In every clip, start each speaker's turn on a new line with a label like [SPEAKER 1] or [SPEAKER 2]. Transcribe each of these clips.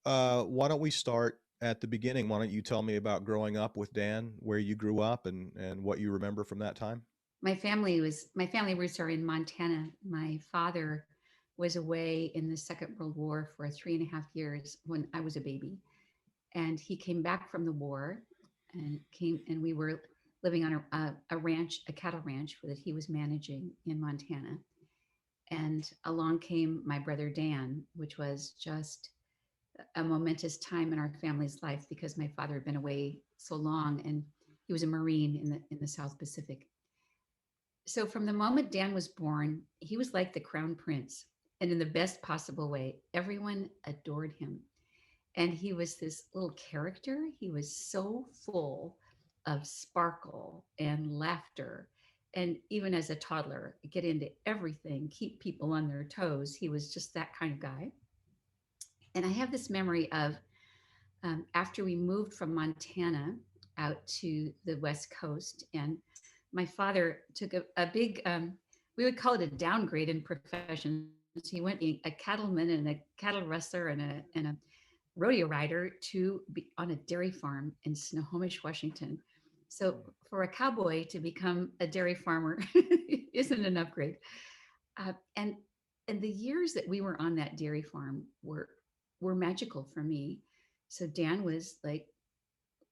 [SPEAKER 1] Why don't we start at the beginning? Why don't you tell me about growing up with Dan, where you grew up, and what you remember from that time?
[SPEAKER 2] My family roots are in Montana. My father was away in the Second World War for 3.5 years when I was a baby, and he came back from the war, and we were living on a ranch, a cattle ranch that he was managing in Montana. And along came my brother Dan, which was just a momentous time in our family's life because my father had been away so long, and he was a Marine in the South Pacific. So from the moment Dan was born, he was like the crown prince, and in the best possible way. Everyone adored him. And he was this little character. He was so full of sparkle and laughter. And even as a toddler, get into everything, keep people on their toes. He was just that kind of guy. And I have this memory of after we moved from Montana out to the West Coast, and my father took a big, we would call it a downgrade in professions. He went being a cattleman and a cattle rustler and a rodeo rider to be on a dairy farm in Snohomish, Washington. So for a cowboy to become a dairy farmer isn't an upgrade. Uh, and and the years that we were on that dairy farm were magical for me. So Dan was like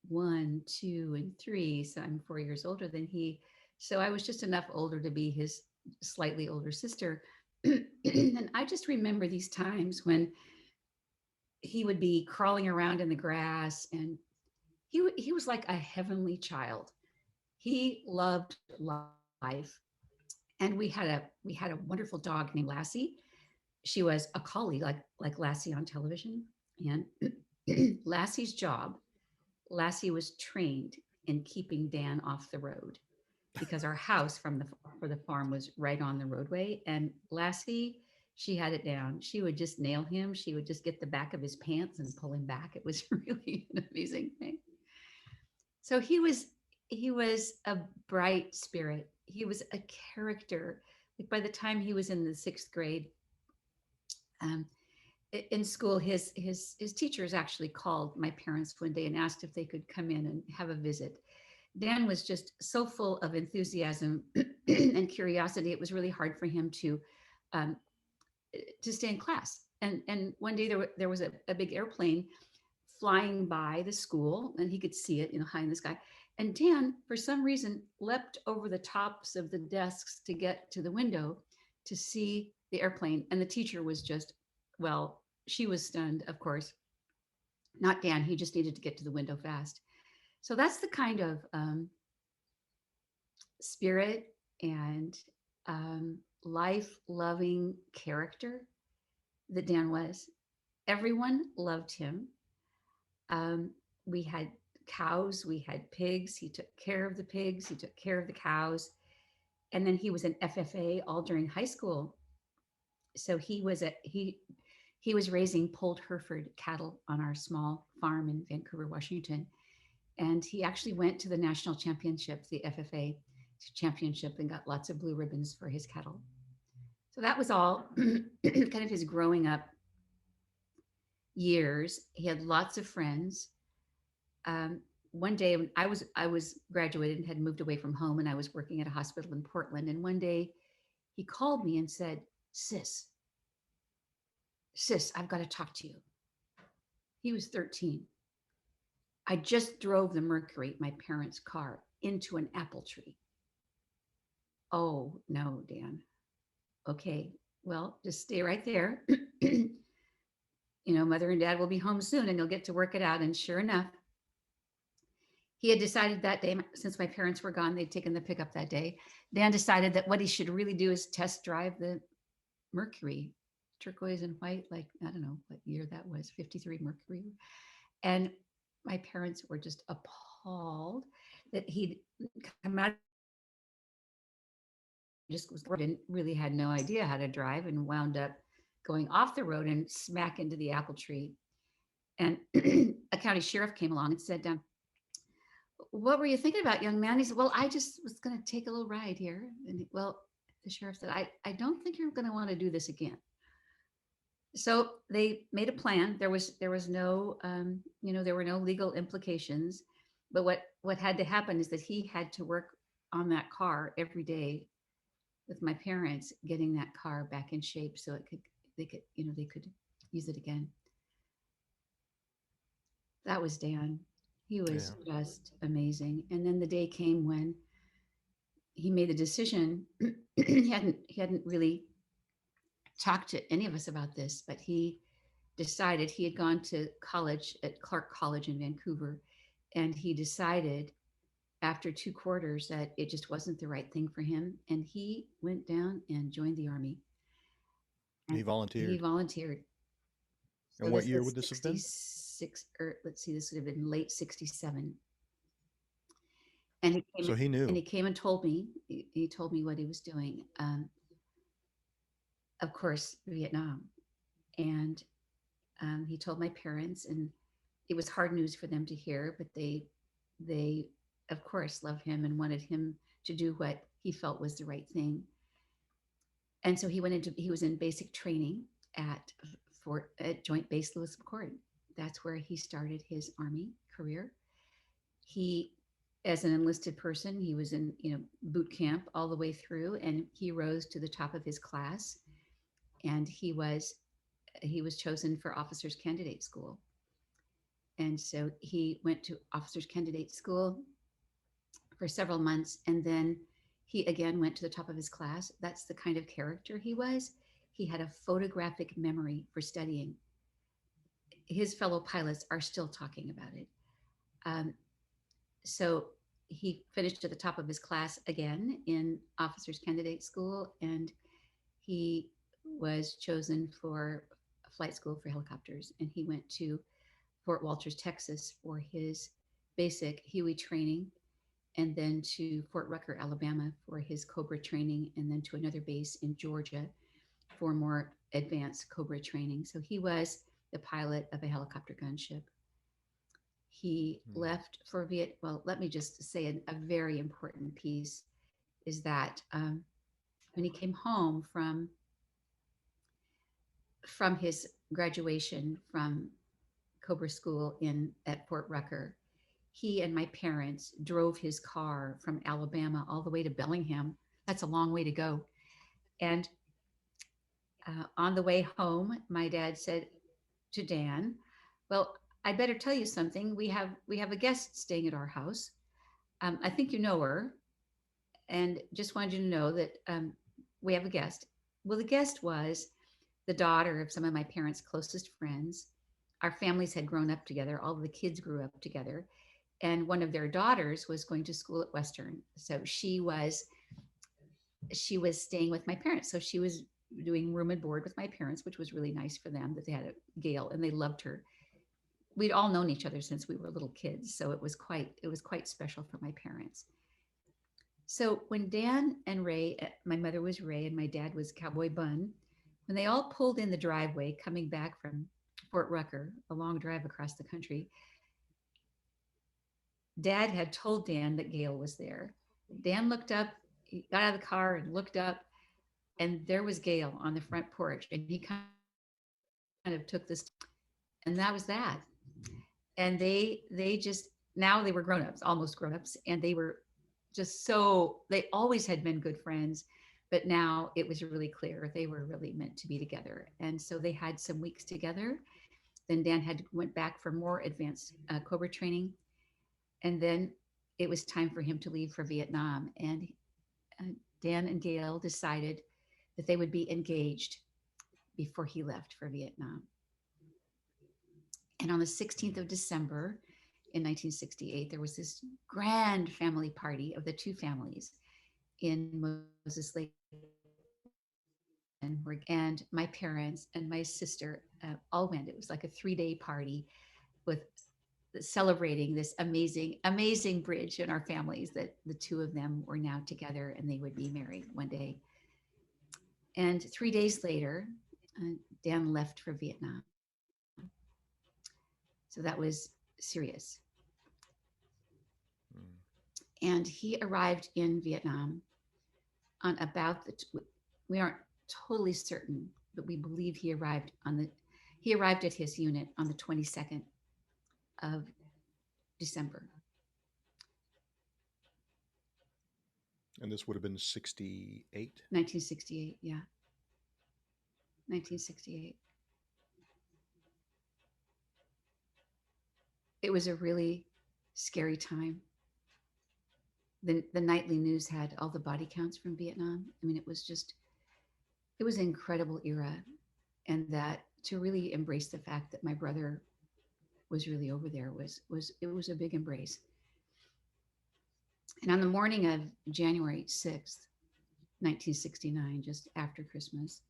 [SPEAKER 2] 1, 2, and 3. So I'm 4 years older than he. So I was just enough older to be his slightly older sister. And I just remember these times when he would be crawling around in the grass, and he was like a heavenly child. He loved life. And we had a wonderful dog named Lassie. She was a collie like Lassie on television. And Lassie's job, Lassie was trained in keeping Dan off the road because our house for the farm was right on the roadway. And Lassie, she had it down. She would just nail him. She would just get the back of his pants and pull him back. It was really an amazing thing. So he was a bright spirit. He was a character. Like by the time he was in the 6th grade, um, in school, his teachers actually called my parents one day and asked if they could come in and have a visit. Dan was just so full of enthusiasm and curiosity. It was really hard for him um, to stay in class. And one day there was a big airplane flying by the school, and he could see it, high in the sky. And Dan, for some reason, leapt over the tops of the desks to get to the window to see the airplane. And the teacher was just, well, she was stunned, of course. Not Dan. He just needed to get to the window fast. So that's the kind of spirit and life loving character that Dan was. Everyone loved him. Um, we had cows, we had pigs. He took care of the pigs, he took care of the cows. And then he was an FFA all during high school. So he was raising polled Hereford cattle on our small farm in Vancouver, Washington. And he actually went to the national championship, the FFA championship, and got lots of blue ribbons for his cattle. So that was all kind of his growing up years. He had lots of friends. One day when I was graduated and had moved away from home, and I was working at a hospital in Portland. And one day he called me and said, sis, I've got to talk to you. He was 13. I just drove the Mercury, my parents' car, into an apple tree. Oh, no, Dan. Okay, well, just stay right there. Mother and dad will be home soon and you'll get to work it out. And sure enough, he had decided that day, since my parents were gone, they'd taken the pickup that day. Dan decided that what he should really do is test drive the Mercury, turquoise and white, like, I don't know what year that was, 53 Mercury. And my parents were just appalled that he'd come out, just was didn't really had no idea how to drive, and wound up going off the road and smack into the apple tree. And a county sheriff came along and said, what were you thinking about, young man? He said, well, I just was going to take a little ride here. And well, the sheriff said, I don't think you're going to want to do this again. So they made a plan. There was no there were no legal implications, but what had to happen is that he had to work on that car every day with my parents, getting that car back in shape so they could use it again. That was Dan. He
[SPEAKER 1] Yeah.
[SPEAKER 2] was just amazing. And then the day came when he made the decision. He hadn't really talked to any of us about this, but he decided he had gone to college at Clark College in Vancouver, and he decided after 2 quarters that it just wasn't the right thing for him, and he went down and joined the army.
[SPEAKER 1] He
[SPEAKER 2] And he
[SPEAKER 1] volunteered.
[SPEAKER 2] volunteered. So
[SPEAKER 1] And what
[SPEAKER 2] this
[SPEAKER 1] year
[SPEAKER 2] was
[SPEAKER 1] would this have been?
[SPEAKER 2] 66, or let's see, this would have been late 67. And he came
[SPEAKER 1] So he
[SPEAKER 2] and
[SPEAKER 1] knew.
[SPEAKER 2] he came and told me, he told me what he was doing. Of course, Vietnam. And he told my parents, and it was hard news for them to hear, but they of course loved him and wanted him to do what he felt was the right thing. And so he was in basic training at at Joint Base Lewis McChord. That's where he started his army career. He, as an enlisted person, he was in boot camp all the way through, and he rose to the top of his class, and he was chosen for officers candidate school. And so he went to officers candidate school for several months, and then he again went to the top of his class. That's the kind of character he was. He had a photographic memory for studying. His fellow pilots are still talking about it. Um, so he finished at the top of his class again in officers candidate school, and he was chosen for flight school for helicopters, and he went to Fort Walters, Texas for his basic Huey training, and then to Fort Rucker, Alabama for his Cobra training, and then to another base in Georgia for more advanced Cobra training. So he was the pilot of a helicopter gunship. He
[SPEAKER 1] Hmm.
[SPEAKER 2] left for Viet. Well, let me just say a very important piece is that when he came home from his graduation from Cobra School in at Fort Rucker, he and my parents drove his car from Alabama all the way to Bellingham. That's a long way to go. And on the way home, my dad said to Dan, "Well, I better tell you something. We have a guest staying at our house. I think you know her, and just wanted you to know that we have a guest." Well, the guest was the daughter of some of my parents' closest friends. Our families had grown up together. All of the kids grew up together, and one of their daughters was going to school at Western. So she was staying with my parents. So she was doing room and board with my parents, which was really nice for them that they had a Gail and they loved her. We'd all known each other since we were little kids, so it was quite special for my parents. So when Dan and Ray, my mother was Ray and my dad was Cowboy Bun, when they all pulled in the driveway coming back from Fort Rucker, a long drive across the country, Dad had told Dan that Gail was there. Dan looked up, he got out of the car and looked up, and there was Gail on the front porch, and he kind of took this, and that was that. And they just, now they were grown-ups, almost grown-ups, and they were just, so they always had been good friends, but now it was really clear they were really meant to be together. And so they had some weeks together. Then Dan had went back for more advanced Cobra training, and then it was time for him to leave for Vietnam. And uh, Dan and Gail decided that they would be engaged before he left for Vietnam. And on the 16th of December in 1968, there was this grand family party of the two families in Moses Lake. And my parents and my sister all went. It was like a 3-day party with celebrating this amazing, amazing bridge in our families that the two of them were now together and they would be married one day. And 3 days later, Dan left for Vietnam. So that was serious.
[SPEAKER 1] Hmm.
[SPEAKER 2] And he arrived in Vietnam on about we aren't totally certain but we believe he arrived at his unit on the 22nd of December.
[SPEAKER 1] And this would have been 68?
[SPEAKER 2] 1968, yeah. 1968. It was a really scary time. The nightly news had all the body counts from Vietnam. I mean, it was an incredible era. And that to really embrace the fact that my brother was really over there was a big embrace. And on the morning of January 6th, 1969, just after Christmas,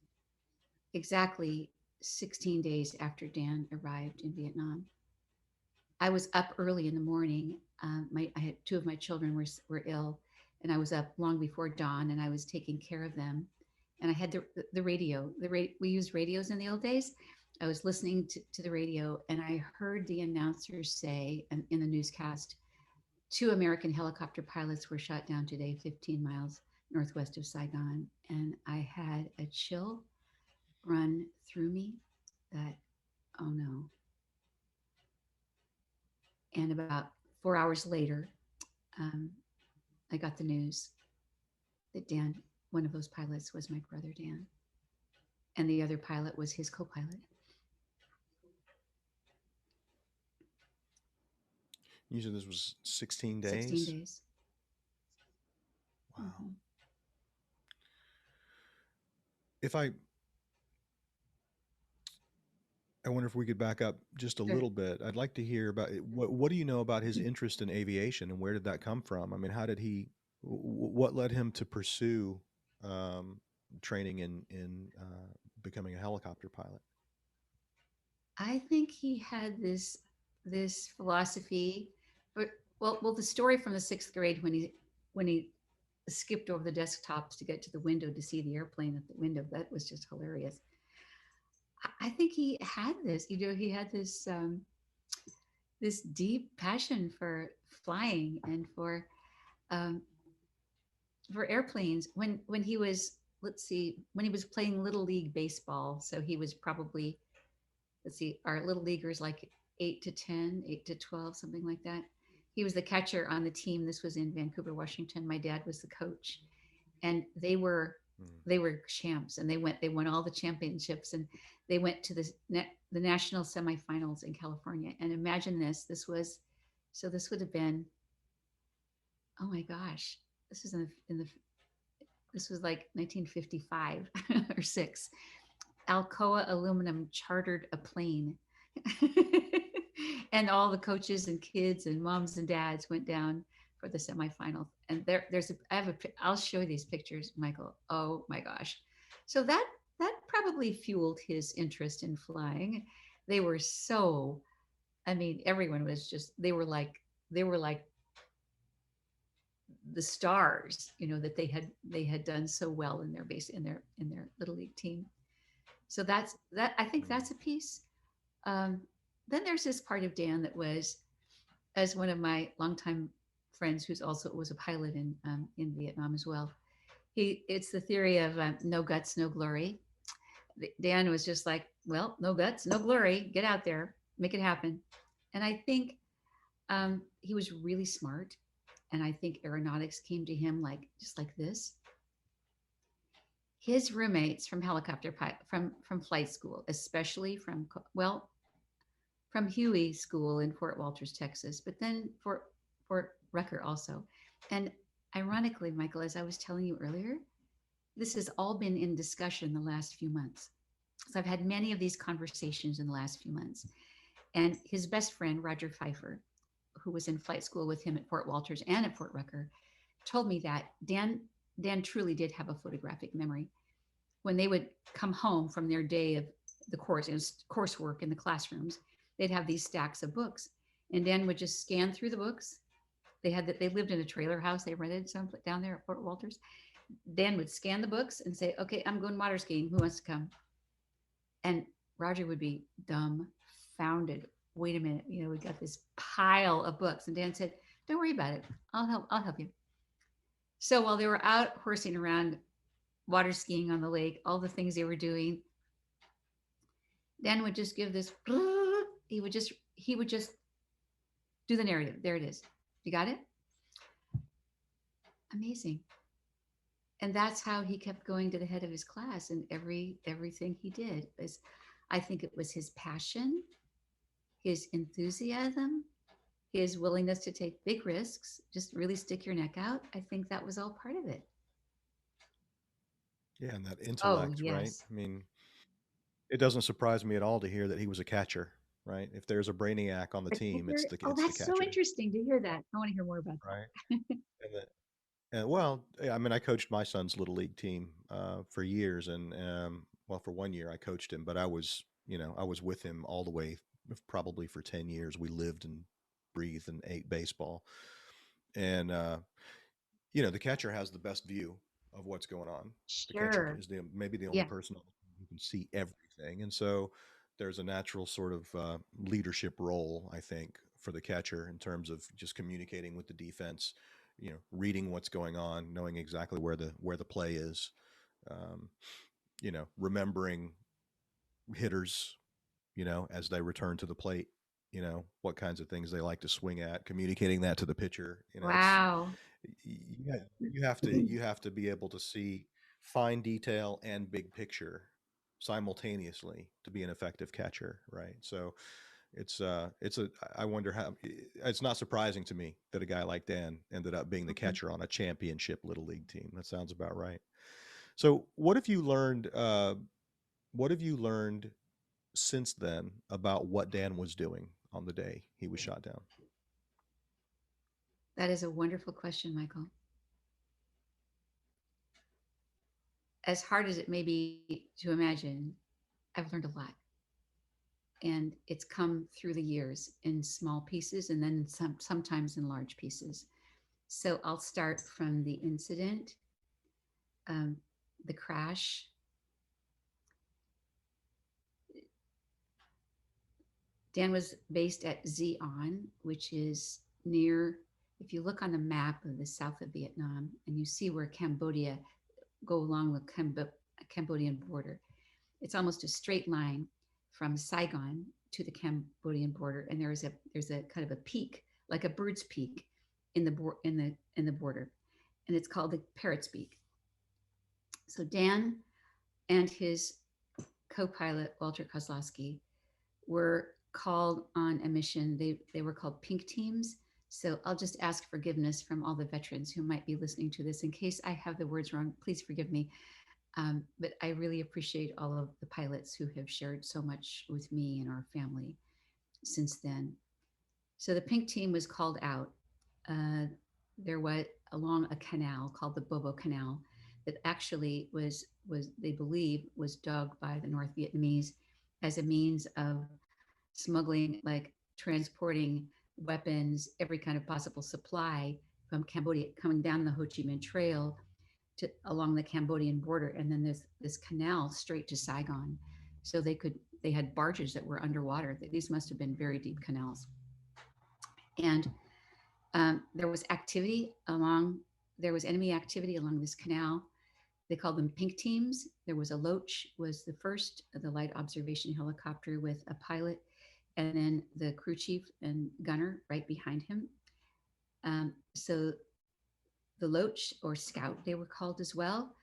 [SPEAKER 2] exactly 16 days after Dan arrived in Vietnam, I was up early in the morning. I had two of my children were ill, and I was up long before dawn, and I was taking care of them. And I had the radio. We used radios in the old days. I was listening to the radio, and I heard the announcer say in the newscast, 2 American helicopter pilots were shot down today, 15 miles northwest of Saigon. And I had a chill run through me that, oh no. And about 4 hours later, I got the news that Dan, one of those pilots, was my brother Dan. And the other pilot was his co-pilot.
[SPEAKER 1] You said this was 16 days?
[SPEAKER 2] 16 days.
[SPEAKER 1] Wow. Mm-hmm. If I wonder if we could back up just a little bit. I'd like to hear about what do you know about his interest in aviation, and where did that come from? I mean, what led him to pursue training in becoming a helicopter pilot?
[SPEAKER 2] I think he had this philosophy, but well, the story from the 6th grade when he skipped over the desktops to get to the window to see the airplane at the window, that was just hilarious. I think he had this, he had this this deep passion for flying and for airplanes when he was, when he was playing Little League baseball. So he was probably, our Little Leaguers like 8 to 10, 8 to 12, something like that. He was the catcher on the team. This was in Vancouver, Washington. My dad was the coach, and they were champs, and they won all the championships, and they went to the national semifinals in California. And imagine this would have been, oh my gosh, this was this was like 1955 or 6. Alcoa Aluminum chartered a plane and all the coaches and kids and moms and dads went down for the semifinals. And I'll show you these pictures, Michael. Oh my gosh. So that probably fueled his interest in flying. They were so, I mean, everyone was just, they were like the stars, that they had done so well in their Little League team. So I think that's a piece. Then there's this part of Dan that was, as one of my longtime friends who's also was a pilot in Vietnam as well. It's the theory of no guts, no glory. Dan was just like, well, no guts, no glory. Get out there, make it happen. And I think he was really smart, and I think aeronautics came to him just like this. His roommates from from flight school, especially from Huey School in Fort Walters, Texas, but then Fort Rucker also. And ironically, Michael, as I was telling you earlier, this has all been in discussion the last few months. So I've had many of these conversations in the last few months. And his best friend, Roger Pfeiffer, who was in flight school with him at Fort Walters and at Fort Rucker, told me that Dan truly did have a photographic memory. When they would come home from their day of the coursework in the classrooms, they'd have these stacks of books, and Dan would just scan through the books. They lived in a trailer house they rented some down there at Fort Walters. Dan would scan the books and say, okay, I'm going water skiing. Who wants to come? And Roger would be dumbfounded. Wait a minute, we got this pile of books. And Dan said, don't worry about it. I'll help you. So while they were out horsing around, water skiing on the lake, all the things they were doing, Dan would just give this, he would just do the narrative. There it is. You got it? Amazing. And that's how he kept going to the head of his class, and everything he did was, I think it was his passion, his enthusiasm, his willingness to take big risks, just really stick your neck out. I think that was all part of it.
[SPEAKER 1] Yeah, and that
[SPEAKER 2] Oh,
[SPEAKER 1] intellect, right?
[SPEAKER 2] yes.
[SPEAKER 1] I mean, it doesn't surprise me at all to hear that he was a catcher, right? If there's a brainiac on the
[SPEAKER 2] The
[SPEAKER 1] team,
[SPEAKER 2] kicker. Oh,
[SPEAKER 1] it's the
[SPEAKER 2] that's so
[SPEAKER 1] catcher,
[SPEAKER 2] interesting to hear that. I want to hear more about
[SPEAKER 1] right?
[SPEAKER 2] that.
[SPEAKER 1] And the, and well, yeah, I mean, I coached my son's little league team for years, and well, for 1 year I coached him, but I was, I was with him all the way, probably for 10 years. We lived and breathed and ate baseball, and the catcher has the best view of what's going on. The catcher
[SPEAKER 2] Sure.
[SPEAKER 1] is maybe the only
[SPEAKER 2] Yeah.
[SPEAKER 1] person on the team who can see everything, and so there's a natural sort of leadership role, I think, for the catcher in terms of just communicating with the defense, reading what's going on, knowing exactly where the play is, um, remembering hitters, as they return to the plate, what kinds of things they like to swing at, communicating that to the pitcher.
[SPEAKER 2] Wow.
[SPEAKER 1] You have to be able to see fine detail and big picture simultaneously to be an effective catcher, right? So it's a I wonder how it's not surprising to me that a guy like Dan ended up being the
[SPEAKER 2] Mhm.
[SPEAKER 1] catcher on a championship little league team. That sounds about right. So what have you learned since then about what Dan was doing on the day he was shot down?
[SPEAKER 2] That is a wonderful question, Michael. As hard as it may be to imagine, I've learned a lot. And it's come through the years in small pieces and then sometimes in large pieces. So I'll start from the incident, um, the crash. Dan was based at Zion, which is near, if you look on the map of the south of Vietnam and you see where Cambodia go along the Cambodian border, it's almost a straight line from Saigon to the Cambodian border, and there's a kind of a peak, like a bird's peak, in the border, and it's called the Parrot's Beak. So Dan and his co-pilot Walter Kozlowski were called on a mission. They were called pink teams. So I'll just ask forgiveness from all the veterans who might be listening to this. In case I have the words wrong, please forgive me. But I really appreciate all of the pilots who have shared so much with me and our family since then. So the pink team was called out. Uh, there was along a canal called the Bobo Canal that actually was they believe was dug by the North Vietnamese as a means of smuggling, like transporting weapons, every kind of possible supply from Cambodia coming down the Ho Chi Minh Trail to along the Cambodian border, and then there's this canal straight to Saigon. So they had barges that were underwater. These must have been very deep canals, and there was activity along. There was enemy activity along this canal. They called them pink teams. There was a Loach, was the first, the light observation helicopter with a pilot, and then the crew chief and gunner right behind him. So the Loach, or Scout, they were called as well.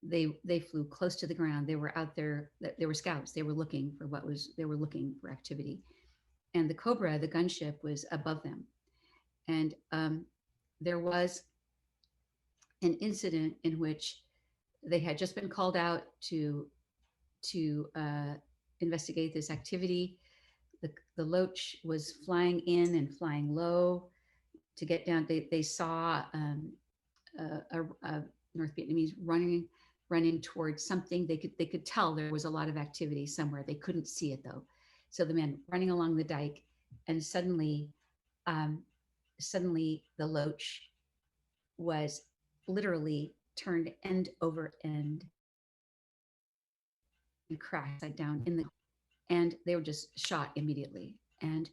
[SPEAKER 2] They flew close to the ground. They were out there. They were scouts. They were looking for what was. They were looking for activity, and the Cobra, the gunship, was above them. And there was an incident in which they had just been called out to investigate this activity. The Loach was flying in and flying low to get down. They saw a North Vietnamese running towards something. They could tell there was a lot of activity somewhere. They couldn't see it though. So the man running along the dike, and um, suddenly the Loach was literally turned end over end and crashed upside down in the, and they were just shot immediately. And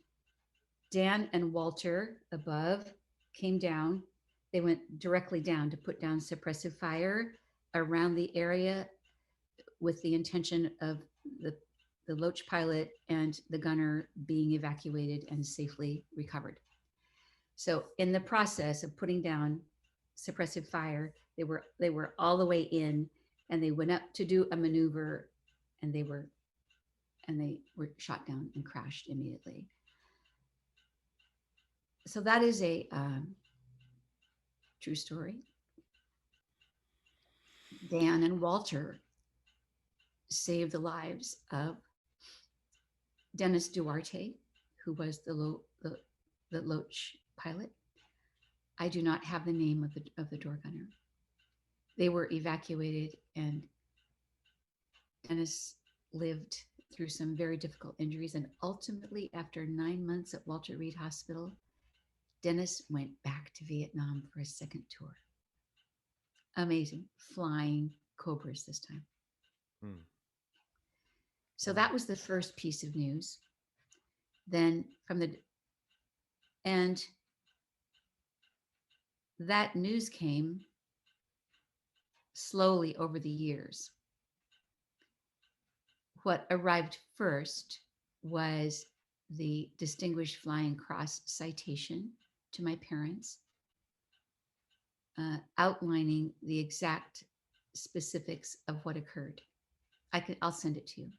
[SPEAKER 2] Dan and Walter above came down. They went directly down to put down suppressive fire around the area with the intention of the the Loach pilot and the gunner being evacuated and safely recovered. So in the process of putting down suppressive fire, they were all the way in, and they went up to do a maneuver, and they were shot down and crashed immediately. So that is a true story. Dan and Walter saved the lives of Dennis Duarte, who was the Loach pilot. I do not have the name of the door gunner. They were evacuated, and Dennis lived through some very difficult injuries. And ultimately, after 9 months at Walter Reed Hospital, Dennis went back to Vietnam for a second tour. Amazing. Flying Cobras this time.
[SPEAKER 1] Hmm.
[SPEAKER 2] So that was the first piece of news. Then and that news came slowly over the years. What arrived first was the Distinguished Flying Cross citation to my parents, outlining the exact specifics of what occurred. I'll send it to you.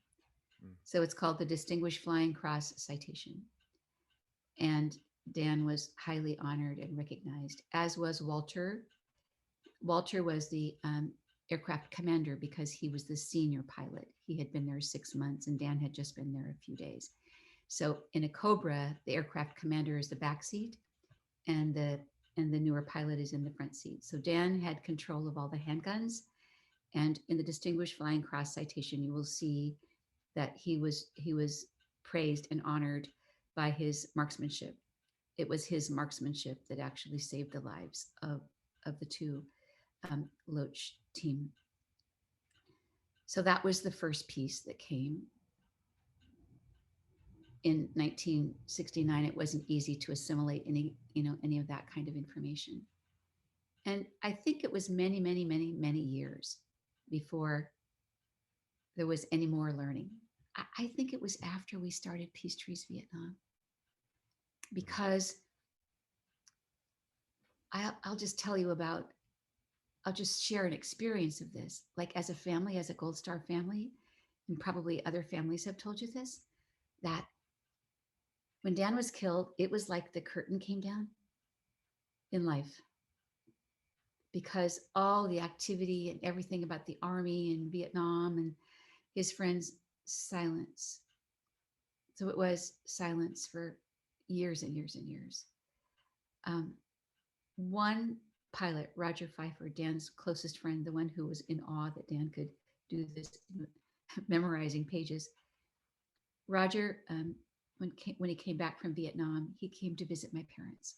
[SPEAKER 2] So it's called the Distinguished Flying Cross citation. And Dan was highly honored and recognized, as was Walter. Walter was the aircraft commander because he was the senior pilot. He had been there 6 months, and Dan had just been there a few days. So in a Cobra, the aircraft commander is the back seat, and the newer pilot is in the front seat. So Dan had control of all the handguns. And in the Distinguished Flying Cross citation, you will see that he was praised and honored by his marksmanship. It was his marksmanship that actually saved the lives of the two Loach team. So that was the first piece that came. In 1969, it wasn't easy to assimilate any of that kind of information. And I think it was many, many, many, many years before there was any more learning. I think it was after we started Peace Trees Vietnam, because I'll just tell you I'll just share an experience of this. Like, as a family, as a Gold Star family, and probably other families have told you this, that when Dan was killed, it was like the curtain came down in life, because all the activity and everything about the Army and Vietnam and his friends, silence. So it was silence for years and years and years. One pilot, Roger Pfeiffer, Dan's closest friend, the one who was in awe that Dan could do this, memorizing pages. Roger, when he came back from Vietnam, he came to visit my parents.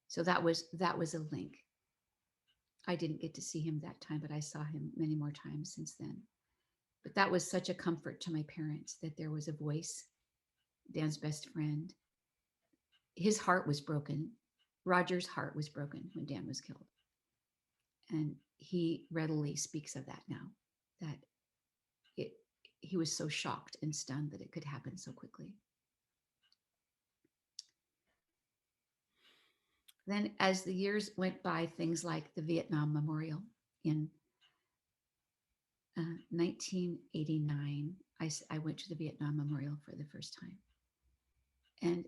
[SPEAKER 2] So that was a link. I didn't get to see him that time, but I saw him many more times since then. But that was such a comfort to my parents, that there was a voice, Dan's best friend. His heart was broken. Roger's heart was broken when Dan was killed. And he readily speaks of that now, that he was so shocked and stunned that it could happen so quickly. Then as the years went by, things like the Vietnam Memorial in 1989, I went to the Vietnam Memorial for the first time. And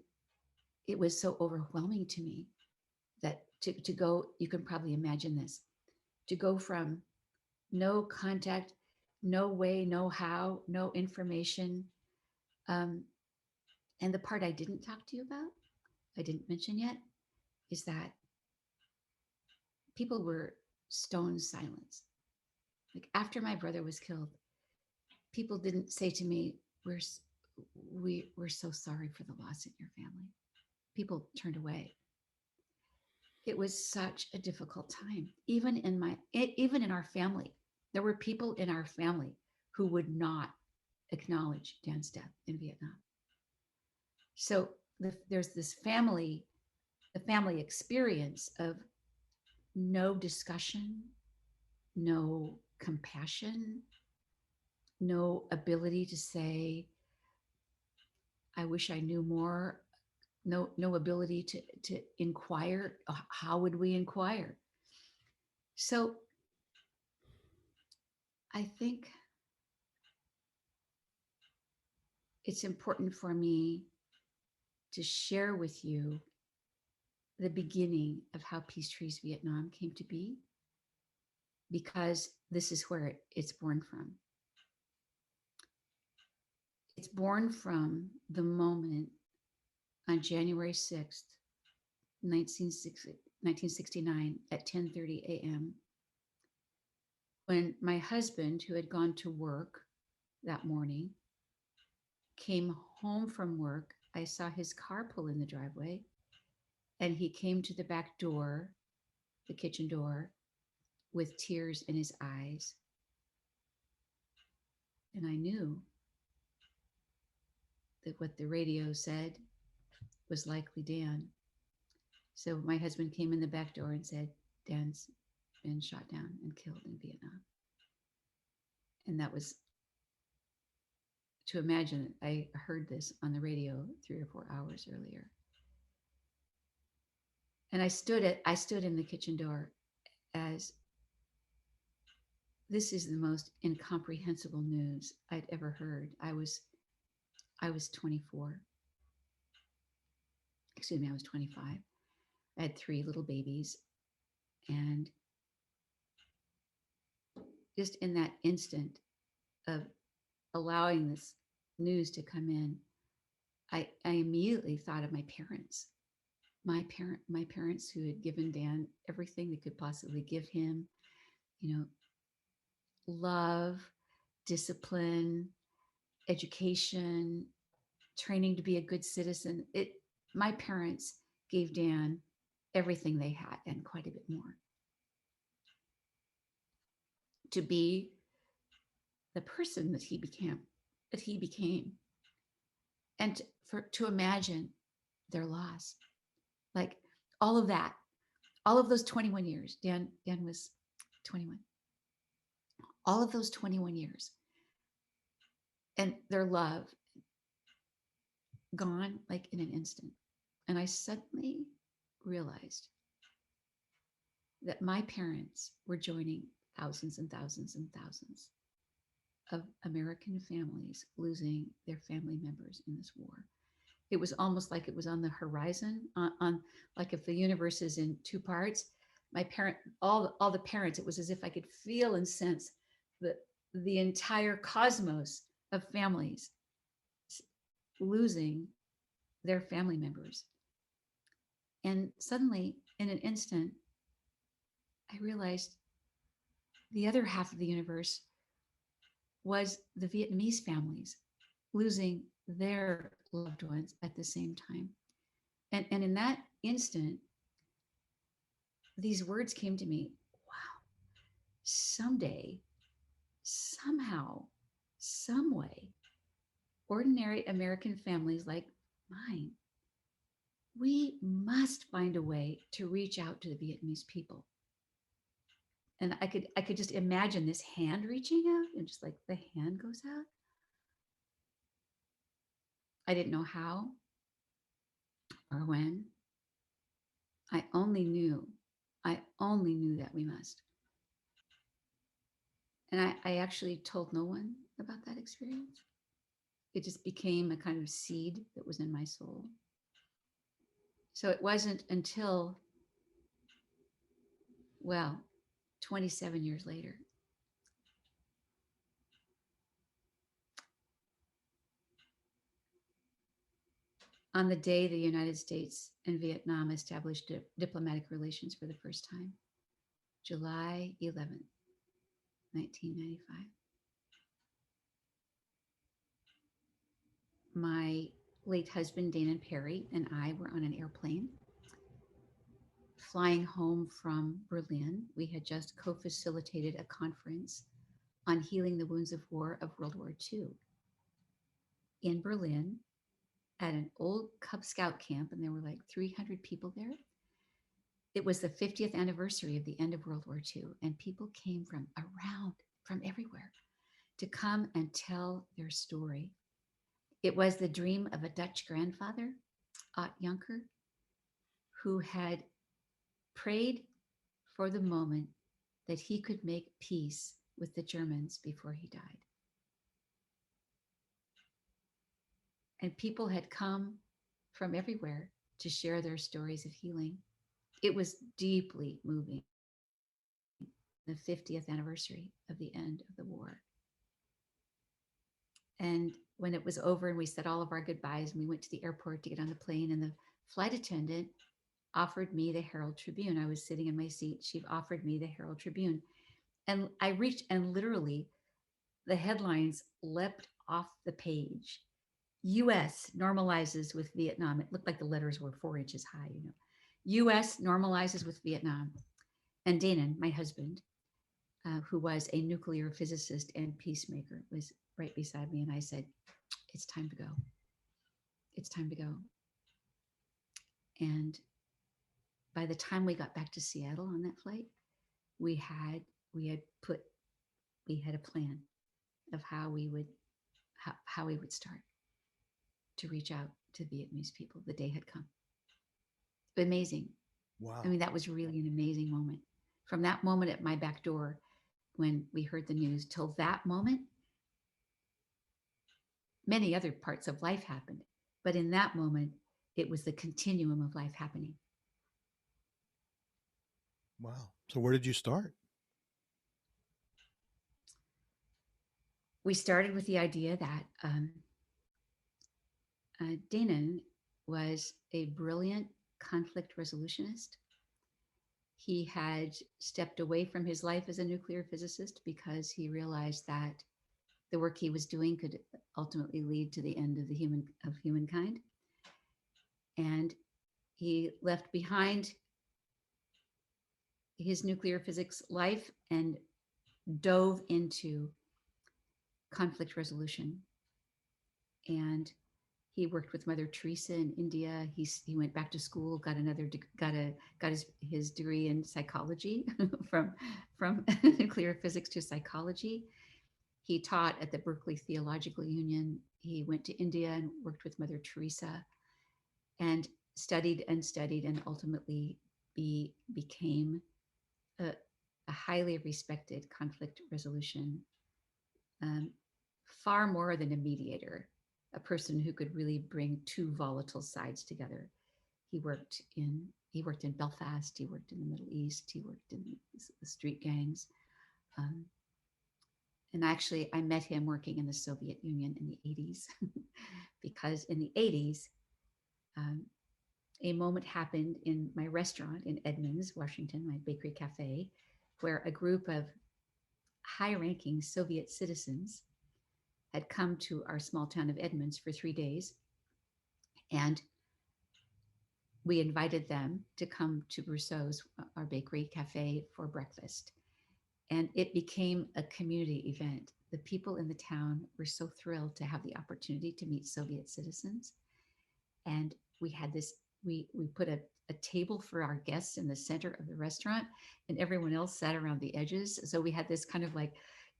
[SPEAKER 2] it was so overwhelming to me that to go, you can probably imagine this, to go from no contact, no way, no how, no information. And the part I didn't talk to you about, I didn't mention yet, is that people were stone silent. Like, after my brother was killed, people didn't say to me, we're so sorry for the loss in your family. People turned away. It was such a difficult time. Even in our family, there were people in our family who would not acknowledge Dan's death in Vietnam. So there's this family experience of no discussion, no compassion, no ability to say, I wish I knew more. No ability to inquire. How would we inquire? So I think it's important for me to share with you the beginning of how Peace Trees Vietnam came to be, because this is where it's born from. It's born from the moment on January 6th, 1969 at 10:30 a.m. when my husband, who had gone to work that morning, came home from work. I saw his car pull in the driveway, and he came to the back door, the kitchen door, with tears in his eyes. And I knew that what the radio said was likely Dan. So my husband came in the back door and said, Dan's been shot down and killed in Vietnam. And that was, to imagine, I heard this on the radio 3 or 4 hours earlier. And I stood in the kitchen door as this is the most incomprehensible news I'd ever heard. I was 24. Excuse me, I was 25. I had 3 little babies. And just in that instant of allowing this news to come in, I immediately thought of my parents. My parents who had given Dan everything they could possibly give him, love, discipline, education, training to be a good citizen. My parents gave Dan everything they had and quite a bit more to be the person that he became, and to imagine their loss, like all of that, all of those 21 years. Dan was 21. All of those 21 years, and their love gone like in an instant. And I suddenly realized that my parents were joining thousands and thousands and thousands of American families losing their family members in this war. It was almost like it was on the horizon, on like if the universe is in 2 parts, all the parents, it was as if I could feel and sense the entire cosmos of families losing their family members. And suddenly, in an instant, I realized the other half of the universe was the Vietnamese families losing their loved ones at the same time. And in that instant, these words came to me. Wow, someday, somehow, some way, ordinary American families like mine, we must find a way to reach out to the Vietnamese people. And I could just imagine this hand reaching out, and just like the hand goes out. I didn't know how or when. I only knew that we must. And I actually told no one about that experience. It just became a kind of seed that was in my soul. So it wasn't until, 27 years later, on the day the United States and Vietnam established diplomatic relations for the first time, July 11th, 1995. My late husband, Dana Perry, and I were on an airplane flying home from Berlin. We had just co-facilitated a conference on healing the wounds of war of World War II in Berlin at an old Cub Scout camp, and there were like 300 people there. It was the 50th anniversary of the end of World War II, and people came from everywhere to come and tell their story. It was the dream of a Dutch grandfather, Ott Jonker, who had prayed for the moment that he could make peace with the Germans before he died. And people had come from everywhere to share their stories of healing. It was deeply moving. The 50th anniversary of the end of the war. And when it was over and we said all of our goodbyes and we went to the airport to get on the plane, and the flight attendant offered me the Herald Tribune. I was sitting in my seat. She offered me the Herald Tribune. And I reached, and literally the headlines leapt off the page. US normalizes with Vietnam. It looked like the letters were 4 inches high, you know. US normalizes with Vietnam. And Danon, my husband, who was a nuclear physicist and peacemaker, was right beside me. And I said, it's time to go. It's time to go. And by the time we got back to Seattle on that flight, we had a plan of how we would start to reach out to Vietnamese people. The day had come. Amazing.
[SPEAKER 1] Wow.
[SPEAKER 2] I mean, that was really an amazing moment. From that moment at my back door, when we heard the news, till that moment, many other parts of life happened. But in that moment, it was the continuum of life happening.
[SPEAKER 1] Wow. So where did you start?
[SPEAKER 2] We started with the idea that Danon was a brilliant conflict resolutionist. He had stepped away from his life as a nuclear physicist because he realized that the work he was doing could ultimately lead to the end of humankind. And he left behind his nuclear physics life and dove into conflict resolution. And he worked with Mother Teresa in India. He went back to school, got his degree in psychology from nuclear physics to psychology. He taught at the Berkeley Theological Union. He went to India and worked with Mother Teresa, and studied and ultimately became a highly respected conflict resolution, far more than a mediator, a person who could really bring two volatile sides together. He worked in Belfast. He worked in the Middle East. He worked in the street gangs. And actually, I met him working in the Soviet Union in the 80s, because in the 80s, a moment happened in my restaurant in Edmonds, Washington, my bakery cafe, where a group of high-ranking Soviet citizens had come to our small town of Edmonds for 3 days. And we invited them to come to Brusseau's, our bakery cafe, for breakfast. And it became a community event. The people in the town were so thrilled to have the opportunity to meet Soviet citizens. And we had this, we put a table for our guests in the center of the restaurant, and everyone else sat around the edges. So we had this kind of like,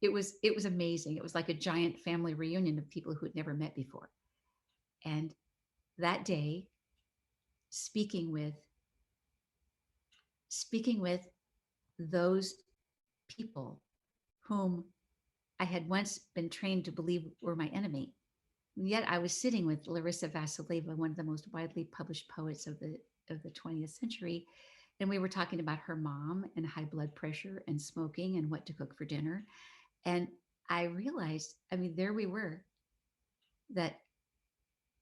[SPEAKER 2] it was amazing. It was like a giant family reunion of people who had never met before. And that day, speaking with those people whom I had once been trained to believe were my enemy. And yet I was sitting with Larissa Vasileva, one of the most widely published poets of the 20th century. And we were talking about her mom and high blood pressure and smoking and what to cook for dinner. And I realized, I mean, there we were, that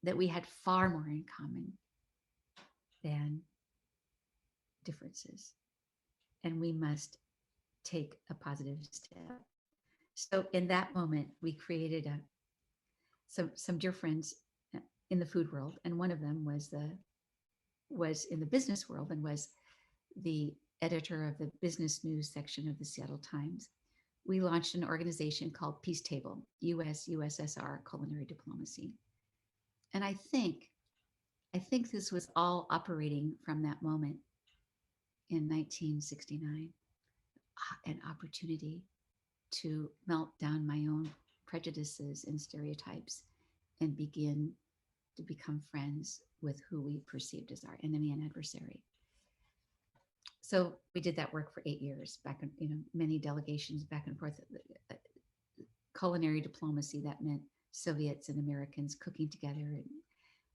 [SPEAKER 2] we had far more in common than differences. And we must take a positive step. So in that moment, we created some dear friends in the food world, and one of them was in the business world and was the editor of the business news section of the Seattle Times. We launched an organization called Peace Table, US-USSR Culinary Diplomacy. And I think this was all operating from that moment in 1969, an opportunity to melt down my own prejudices and stereotypes and begin to become friends with who we perceived as our enemy and adversary. So we did that work for 8 years, back in, many delegations back and forth. Culinary diplomacy, that meant Soviets and Americans cooking together and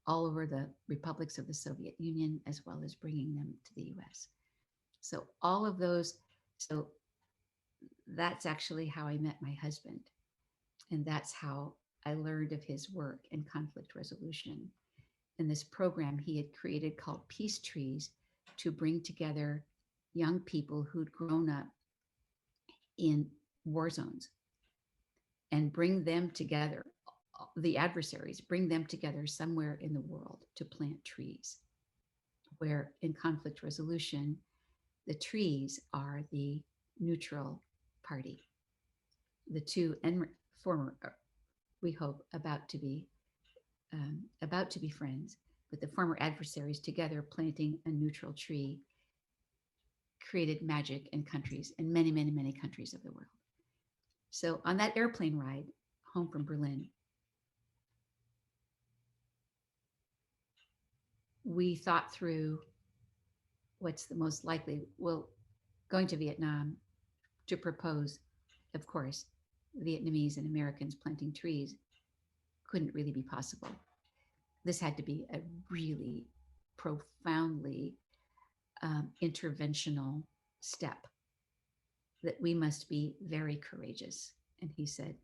[SPEAKER 2] all over the republics of the Soviet Union, as well as bringing them to the US. So all of those, so that's actually how I met my husband. And that's how I learned of his work in conflict resolution. In this program he had created called Peace Trees to bring together young people who'd grown up in war zones and bring them together, the adversaries, bring them together somewhere in the world to plant trees, where in conflict resolution, the trees are the neutral party. The two and former, we hope, about to be friends, but the former adversaries together planting a neutral tree created magic in countries, in many, many, many countries of the world. So on that airplane ride home from Berlin, we thought through what's the most likely. Well, going to Vietnam to propose, of course, Vietnamese and Americans planting trees couldn't really be possible. This had to be a really profoundly interventional step, that we must be very courageous. And he said,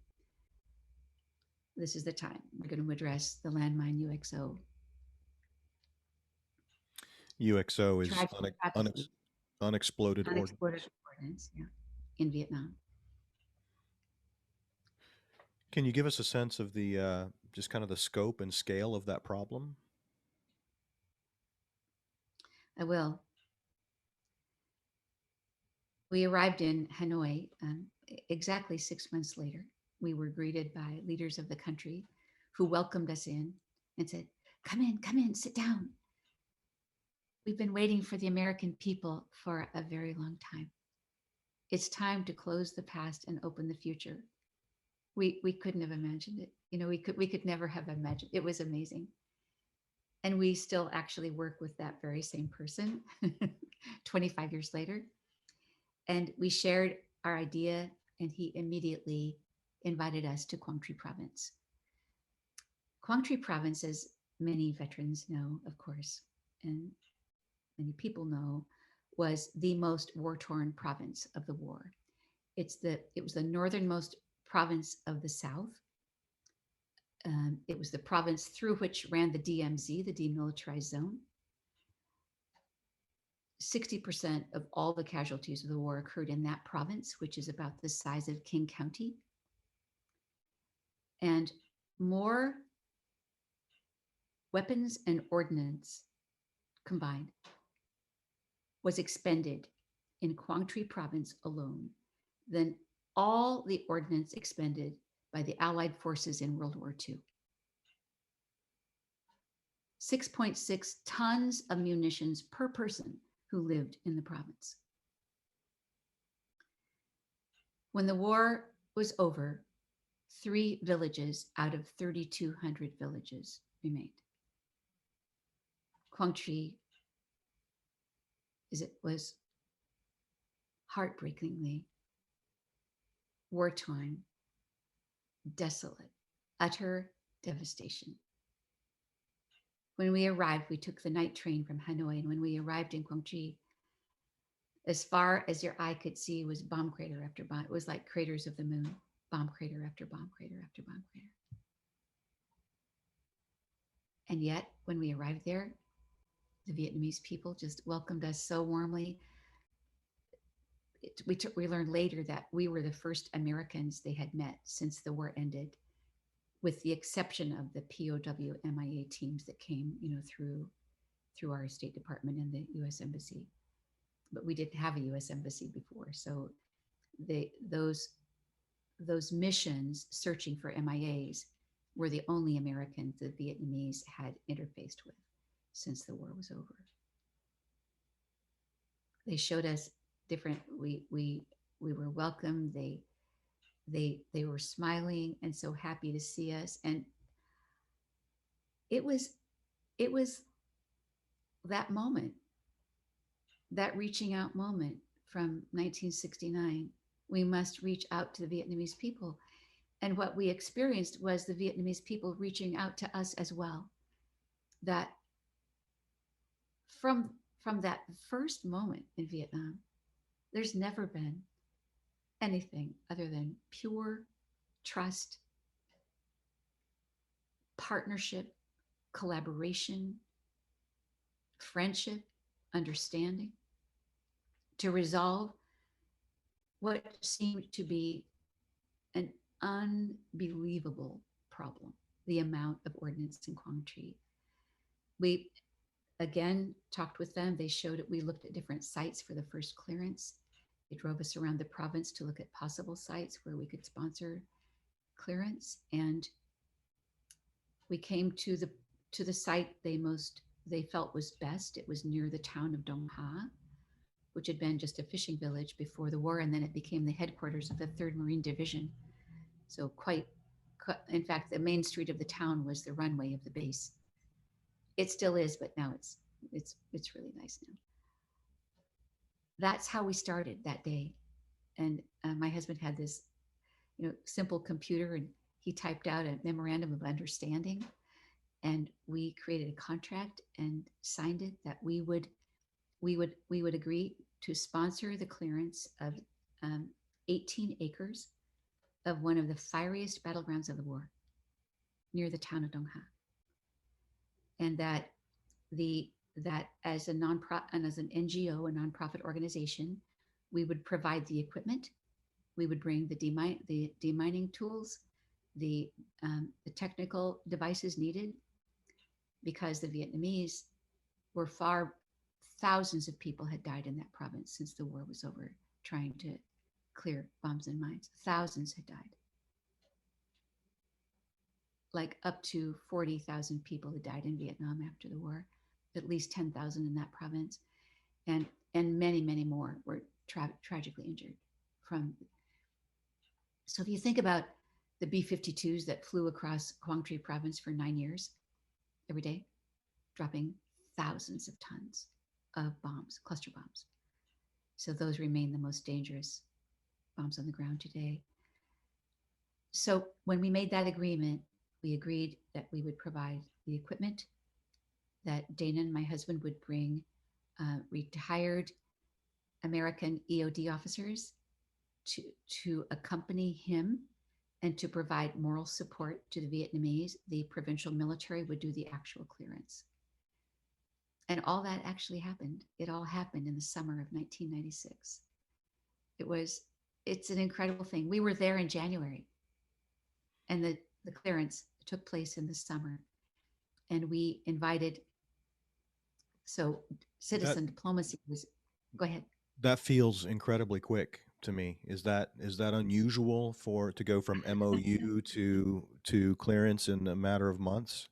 [SPEAKER 2] this is the time. We're going to address the landmine UXO.
[SPEAKER 1] UXO is unexploded
[SPEAKER 2] ordinance, yeah, in Vietnam.
[SPEAKER 1] Can you give us a sense of the just kind of the scope and scale of that problem?
[SPEAKER 2] I will. We arrived in Hanoi exactly 6 months later. We were greeted by leaders of the country who welcomed us in and said, come in, sit down. We've been waiting for the American people for a very long time. It's time to close the past and open the future. We couldn't have imagined it. We could never have imagined. It was amazing. And we still actually work with that very same person 25 years later. And we shared our idea, and he immediately invited us to Quang Tri province. Quang Tri province, as many veterans know, of course, and many people know, was the most war-torn province of the war. It was the northernmost province of the South. It was the province through which ran the DMZ, the demilitarized zone. 60% of all the casualties of the war occurred in that province, which is about the size of King County. And more weapons and ordnance combined was expended in Quang Tri province alone than all the ordnance expended by the Allied forces in World War II. 6.6 tons of munitions per person who lived in the province. When the war was over, 3 villages out of 3,200 villages remained. Quang Tri was heartbreakingly war-torn, desolate, utter devastation. When we arrived, we took the night train from Hanoi, and when we arrived in Quang Tri, as far as your eye could see was bomb crater after bomb. It was like craters of the moon, bomb crater after bomb crater after bomb crater. And yet, when we arrived there, the Vietnamese people just welcomed us so warmly. We learned later that we were the first Americans they had met since the war ended, with the exception of the POW MIA teams that came, through our State Department and the U.S. Embassy. But we didn't have a U.S. Embassy before, so those missions searching for MIAs were the only Americans the Vietnamese had interfaced with since the war was over. They showed us different. We were welcomed. They were smiling and so happy to see us. And it was it was that moment, that reaching out moment from 1969. We must reach out to the Vietnamese people. And what we experienced was the Vietnamese people reaching out to us as well. That from that first moment in Vietnam, there's never been anything other than pure trust, partnership, collaboration, friendship, understanding to resolve what seemed to be an unbelievable problem, the amount of ordinance in Quang Tri. We again talked with them. They showed it. We looked at different sites for the first clearance. They drove us around the province to look at possible sites where we could sponsor clearance. And we came to the site they felt was best. It was near the town of Dong Ha, which had been just a fishing village before the war, and then it became the headquarters of the 3rd Marine Division. So in fact, the main street of the town was the runway of the base. It still is, but now it's really nice now. That's how we started that day. And my husband had this, simple computer, and he typed out a memorandum of understanding, and we created a contract and signed it that we would agree to sponsor the clearance of 18 acres of one of the fieriest battlegrounds of the war near the town of Dong Ha. And that as a as an NGO, a nonprofit organization, we would provide the equipment, we would bring the demining tools, the technical devices needed, because the Vietnamese were thousands of people had died in that province since the war was over, trying to clear bombs and mines. Thousands had died. Like up to 40,000 people had died in Vietnam after the war, at least 10,000 in that province, and many, many more were tragically injured from. So if you think about the B-52s that flew across Quang Tri province for 9 years, every day, dropping thousands of tons of bombs, cluster bombs. So those remain the most dangerous bombs on the ground today. So when we made that agreement, we agreed that we would provide the equipment, that Dana and my husband would bring retired American EOD officers to accompany him and to provide moral support to the Vietnamese. The provincial military would do the actual clearance. And all that actually happened. It all happened in the summer of 1996. It's an incredible thing. We were there in January, and the clearance took place in the summer. And we invited, so citizen diplomacy was, go ahead.
[SPEAKER 1] That feels incredibly quick to me. Is that unusual to go from MOU to clearance in a matter of months?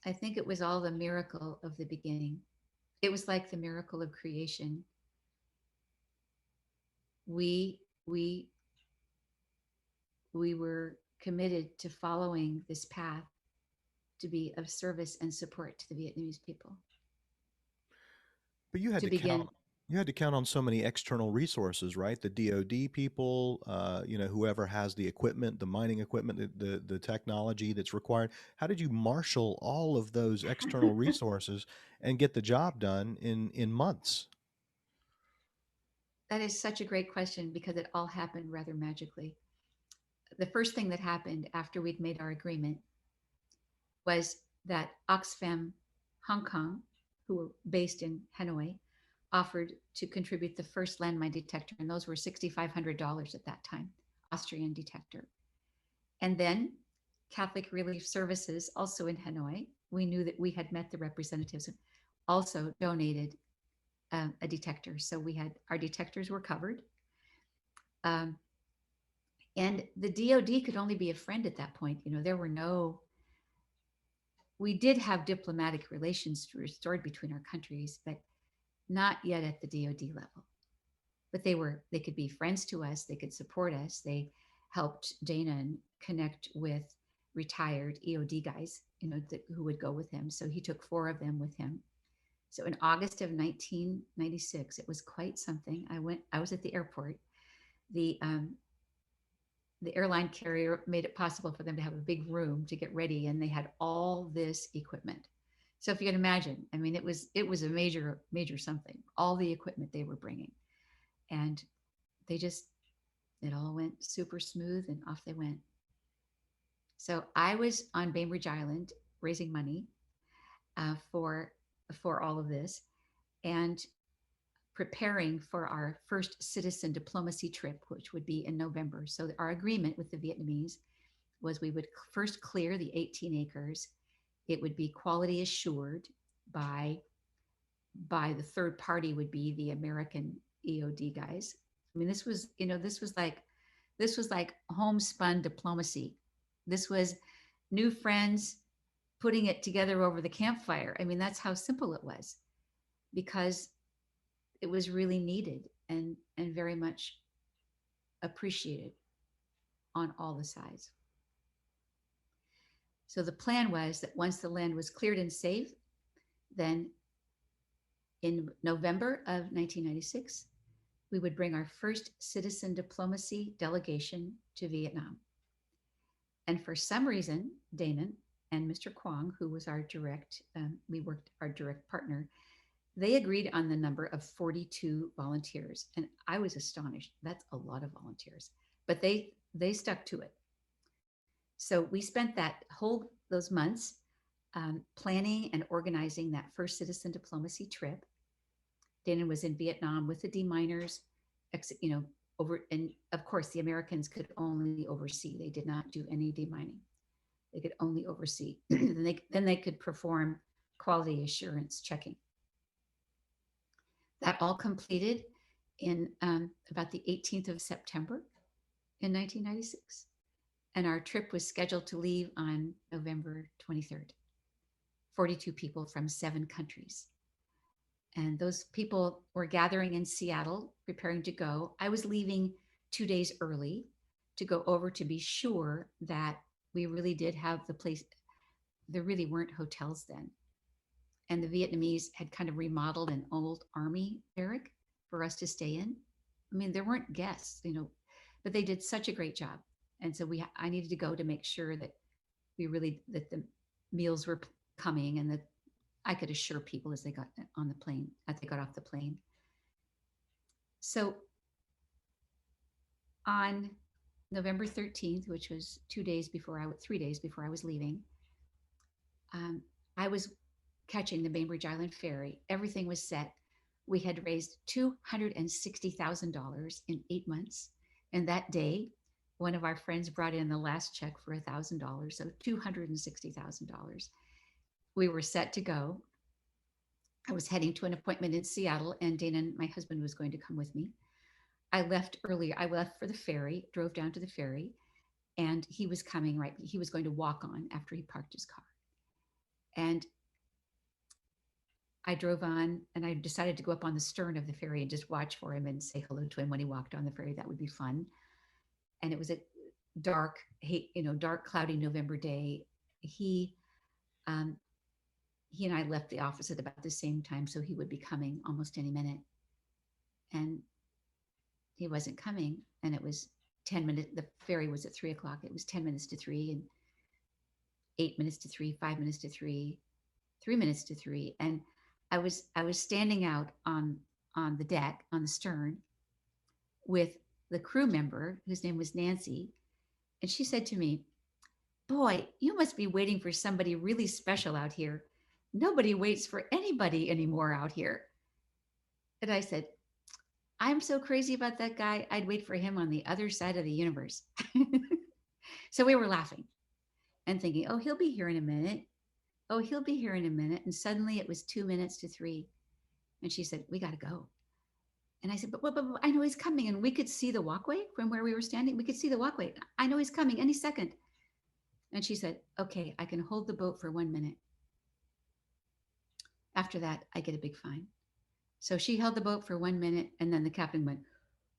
[SPEAKER 2] I think it was all the miracle of the beginning. It was like the miracle of creation. We were committed to following this path to be of service and support to the Vietnamese people.
[SPEAKER 1] But you had to count on so many external resources, right? The DoD people, whoever has the equipment, the mining equipment, the technology that's required. How did you marshal all of those external resources and get the job done in months?
[SPEAKER 2] That is such a great question, because it all happened rather magically. The first thing that happened after we'd made our agreement was that Oxfam Hong Kong, who were based in Hanoi, offered to contribute the first landmine detector, and those were $6,500 at that time, Austrian detector. And then Catholic Relief Services, also in Hanoi, we knew that we had met the representatives, also donated a detector. So our detectors were covered. And the DoD could only be a friend at that point. We did have diplomatic relations restored between our countries, but not yet at the DoD level. But they could be friends to us. They could support us. They helped Dana connect with retired EOD guys, who would go with him. So he took 4 of them with him. So in August of 1996, it was quite something. I was at the airport. The the airline carrier made it possible for them to have a big room to get ready, and they had all this equipment. So if you can imagine, I mean, it was a major something. All the equipment they were bringing, and they just it all went super smooth, and off they went. So I was on Bainbridge Island raising money for all of this, and preparing for our first citizen diplomacy trip, which would be in November. So our agreement with the Vietnamese was we would first clear the 18 acres. It would be quality assured by the third party, would be the American EOD guys. I mean, this was like homespun diplomacy. This was new friends putting it together over the campfire. I mean, that's how simple it was, because it was really needed and very much appreciated on all the sides. So the plan was that once the land was cleared and safe, then in November of 1996, we would bring our first citizen diplomacy delegation to Vietnam. And for some reason, Danon and Mr. Quang, who was our direct partner, they agreed on the number of 42 volunteers. And I was astonished. That's a lot of volunteers, but they stuck to it. So we spent those months planning and organizing that first citizen diplomacy trip. Danon was in Vietnam with the deminers, and of course the Americans could only oversee. They did not do any demining. They could only oversee. then they could perform quality assurance checking. That all completed in about the 18th of September in 1996. And our trip was scheduled to leave on November 23rd. 42 people from 7 countries. And those people were gathering in Seattle, preparing to go. I was leaving 2 days early to go over to be sure that we really did have the place. There really weren't hotels then. And the Vietnamese had kind of remodeled an old army barrack for us to stay in. I mean, there weren't guests, but they did such a great job. And so I needed to go to make sure that that the meals were coming, and that I could assure people as they got on the plane, as they got off the plane. So on November 13th, which was 3 days before I was leaving, I was catching the Bainbridge Island ferry. Everything was set. We had raised $260,000 in 8 months. And that day, one of our friends brought in the last check for $1,000, so $260,000. We were set to go. I was heading to an appointment in Seattle, and Danon, my husband, was going to come with me. I left earlier. I left for the ferry, drove down to the ferry, and he was coming right. He was going to walk on after he parked his car. And I drove on, and I decided to go up on the stern of the ferry and just watch for him and say hello to him when he walked on the ferry. That would be fun. And it was a dark, cloudy November day. He and I left the office at about the same time, so he would be coming almost any minute. And he wasn't coming, and it was 10 minutes. The ferry was at 3:00. It was 10 minutes to 3, and 8 minutes to 3, 5 minutes to 3, 3 minutes to 3. And I was standing out on the deck, on the stern, with the crew member whose name was Nancy. And she said to me, "Boy, you must be waiting for somebody really special out here. Nobody waits for anybody anymore out here." And I said, "I'm so crazy about that guy, I'd wait for him on the other side of the universe." So we were laughing and thinking, oh, he'll be here in a minute. Oh, he'll be here in a minute. And suddenly it was 2 minutes to 3. And she said, "We got to go." And I said, but I know he's coming. And we could see the walkway from where we were standing. We could see the walkway. "I know he's coming any second." And she said, "Okay, I can hold the boat for 1 minute. After that, I get a big fine." So she held the boat for 1 minute, and then the captain went,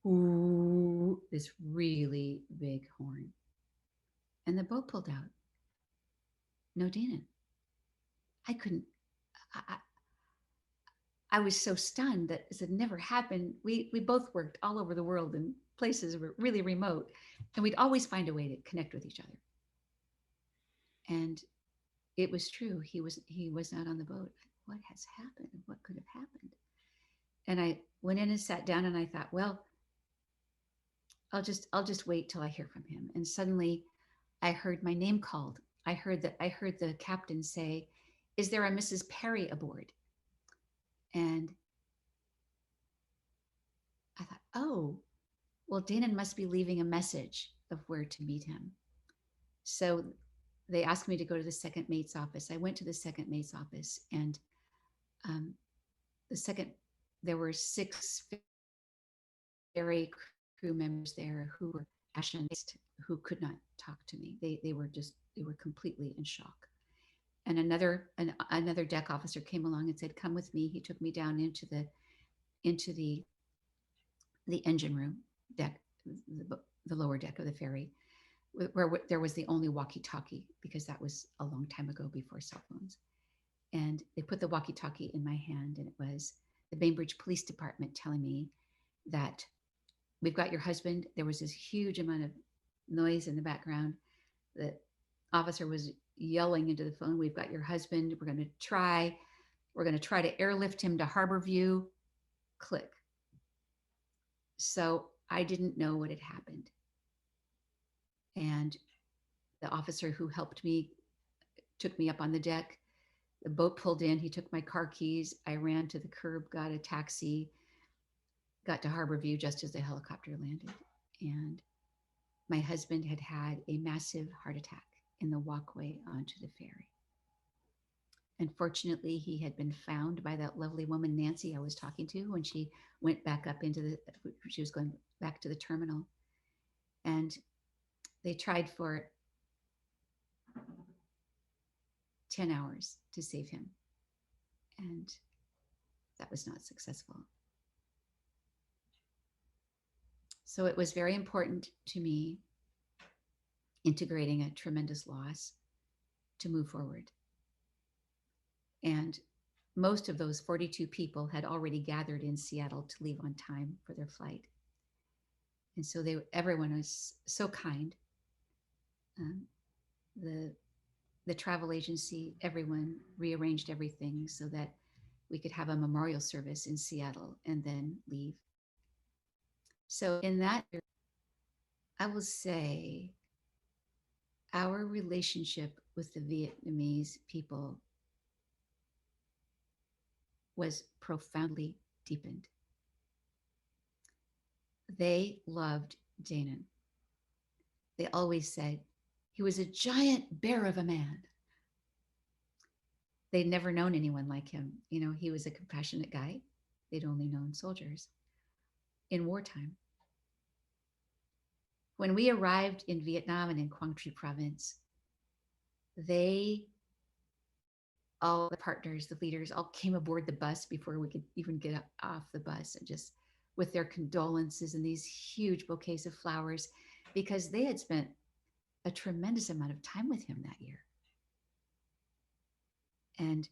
[SPEAKER 2] "Ooh," this really big horn. And the boat pulled out. no Dana. I couldn't, I, I was so stunned that it had never happened. We both worked all over the world in places were really remote, and we'd always find a way to connect with each other. And it was true. He was not on the boat. What has happened? What could have happened? And I went in and sat down, and I thought, well, I'll just wait till I hear from him. And suddenly, I heard my name called. I heard the captain say, "Is there a Mrs. Perry aboard?" And I thought, oh, well, Danon must be leaving a message of where to meet him. So they asked me to go to the second mate's office. I went to the second mate's office, and um, the second, there were 6 ferry crew members there who were ashen, who could not talk to me. They were completely in shock. And another deck officer came along and said, "Come with me." He took me down into the engine room deck, the lower deck of the ferry, where there was the only walkie-talkie, because that was a long time ago before cell phones. And they put the walkie-talkie in my hand, and it was the Bainbridge Police Department telling me that, "We've got your husband." There was this huge amount of noise in the background. The officer was yelling into the phone, "We've got your husband. We're going to try to airlift him to Harborview." Click. So I didn't know what had happened. And the officer who helped me took me up on the deck. The boat pulled in. He took my car keys. I ran to the curb, got a taxi, got to Harborview just as the helicopter landed. And my husband had had a massive heart attack in the walkway onto the ferry. Unfortunately, he had been found by that lovely woman, Nancy, I was talking to when she went back up she was going back to the terminal. And they tried for 10 hours to save him. And that was not successful. So it was very important to me, integrating a tremendous loss, to move forward. And most of those 42 people had already gathered in Seattle to leave on time for their flight. And so everyone was so kind. The travel agency, everyone rearranged everything so that we could have a memorial service in Seattle and then leave. So in that, I will say our relationship with the Vietnamese people was profoundly deepened. They loved Danon. They always said he was a giant bear of a man. They'd never known anyone like him. He was a compassionate guy. They'd only known soldiers in wartime. When we arrived in Vietnam and in Quang Tri province, all the partners, the leaders, all came aboard the bus before we could even get off the bus, and just with their condolences and these huge bouquets of flowers, because they had spent a tremendous amount of time with him that year. And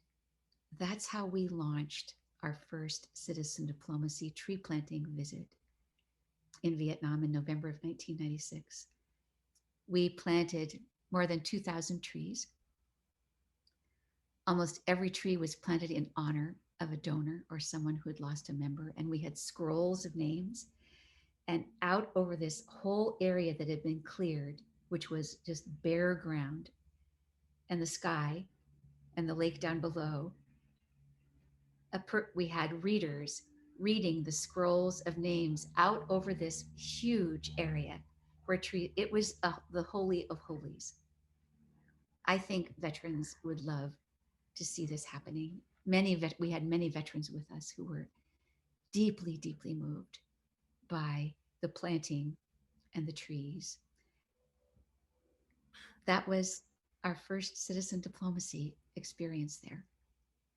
[SPEAKER 2] that's how we launched our first citizen diplomacy tree planting visit in Vietnam in November of 1996. We planted more than 2,000 trees. Almost every tree was planted in honor of a donor or someone who had lost a member. And we had scrolls of names. And out over this whole area that had been cleared, which was just bare ground, and the sky and the lake down below, we had readers reading the scrolls of names out over this huge area where it was the holy of holies. I think veterans would love to see this happening. We had many veterans with us who were deeply, deeply moved by the planting and the trees. That was our first citizen diplomacy experience there.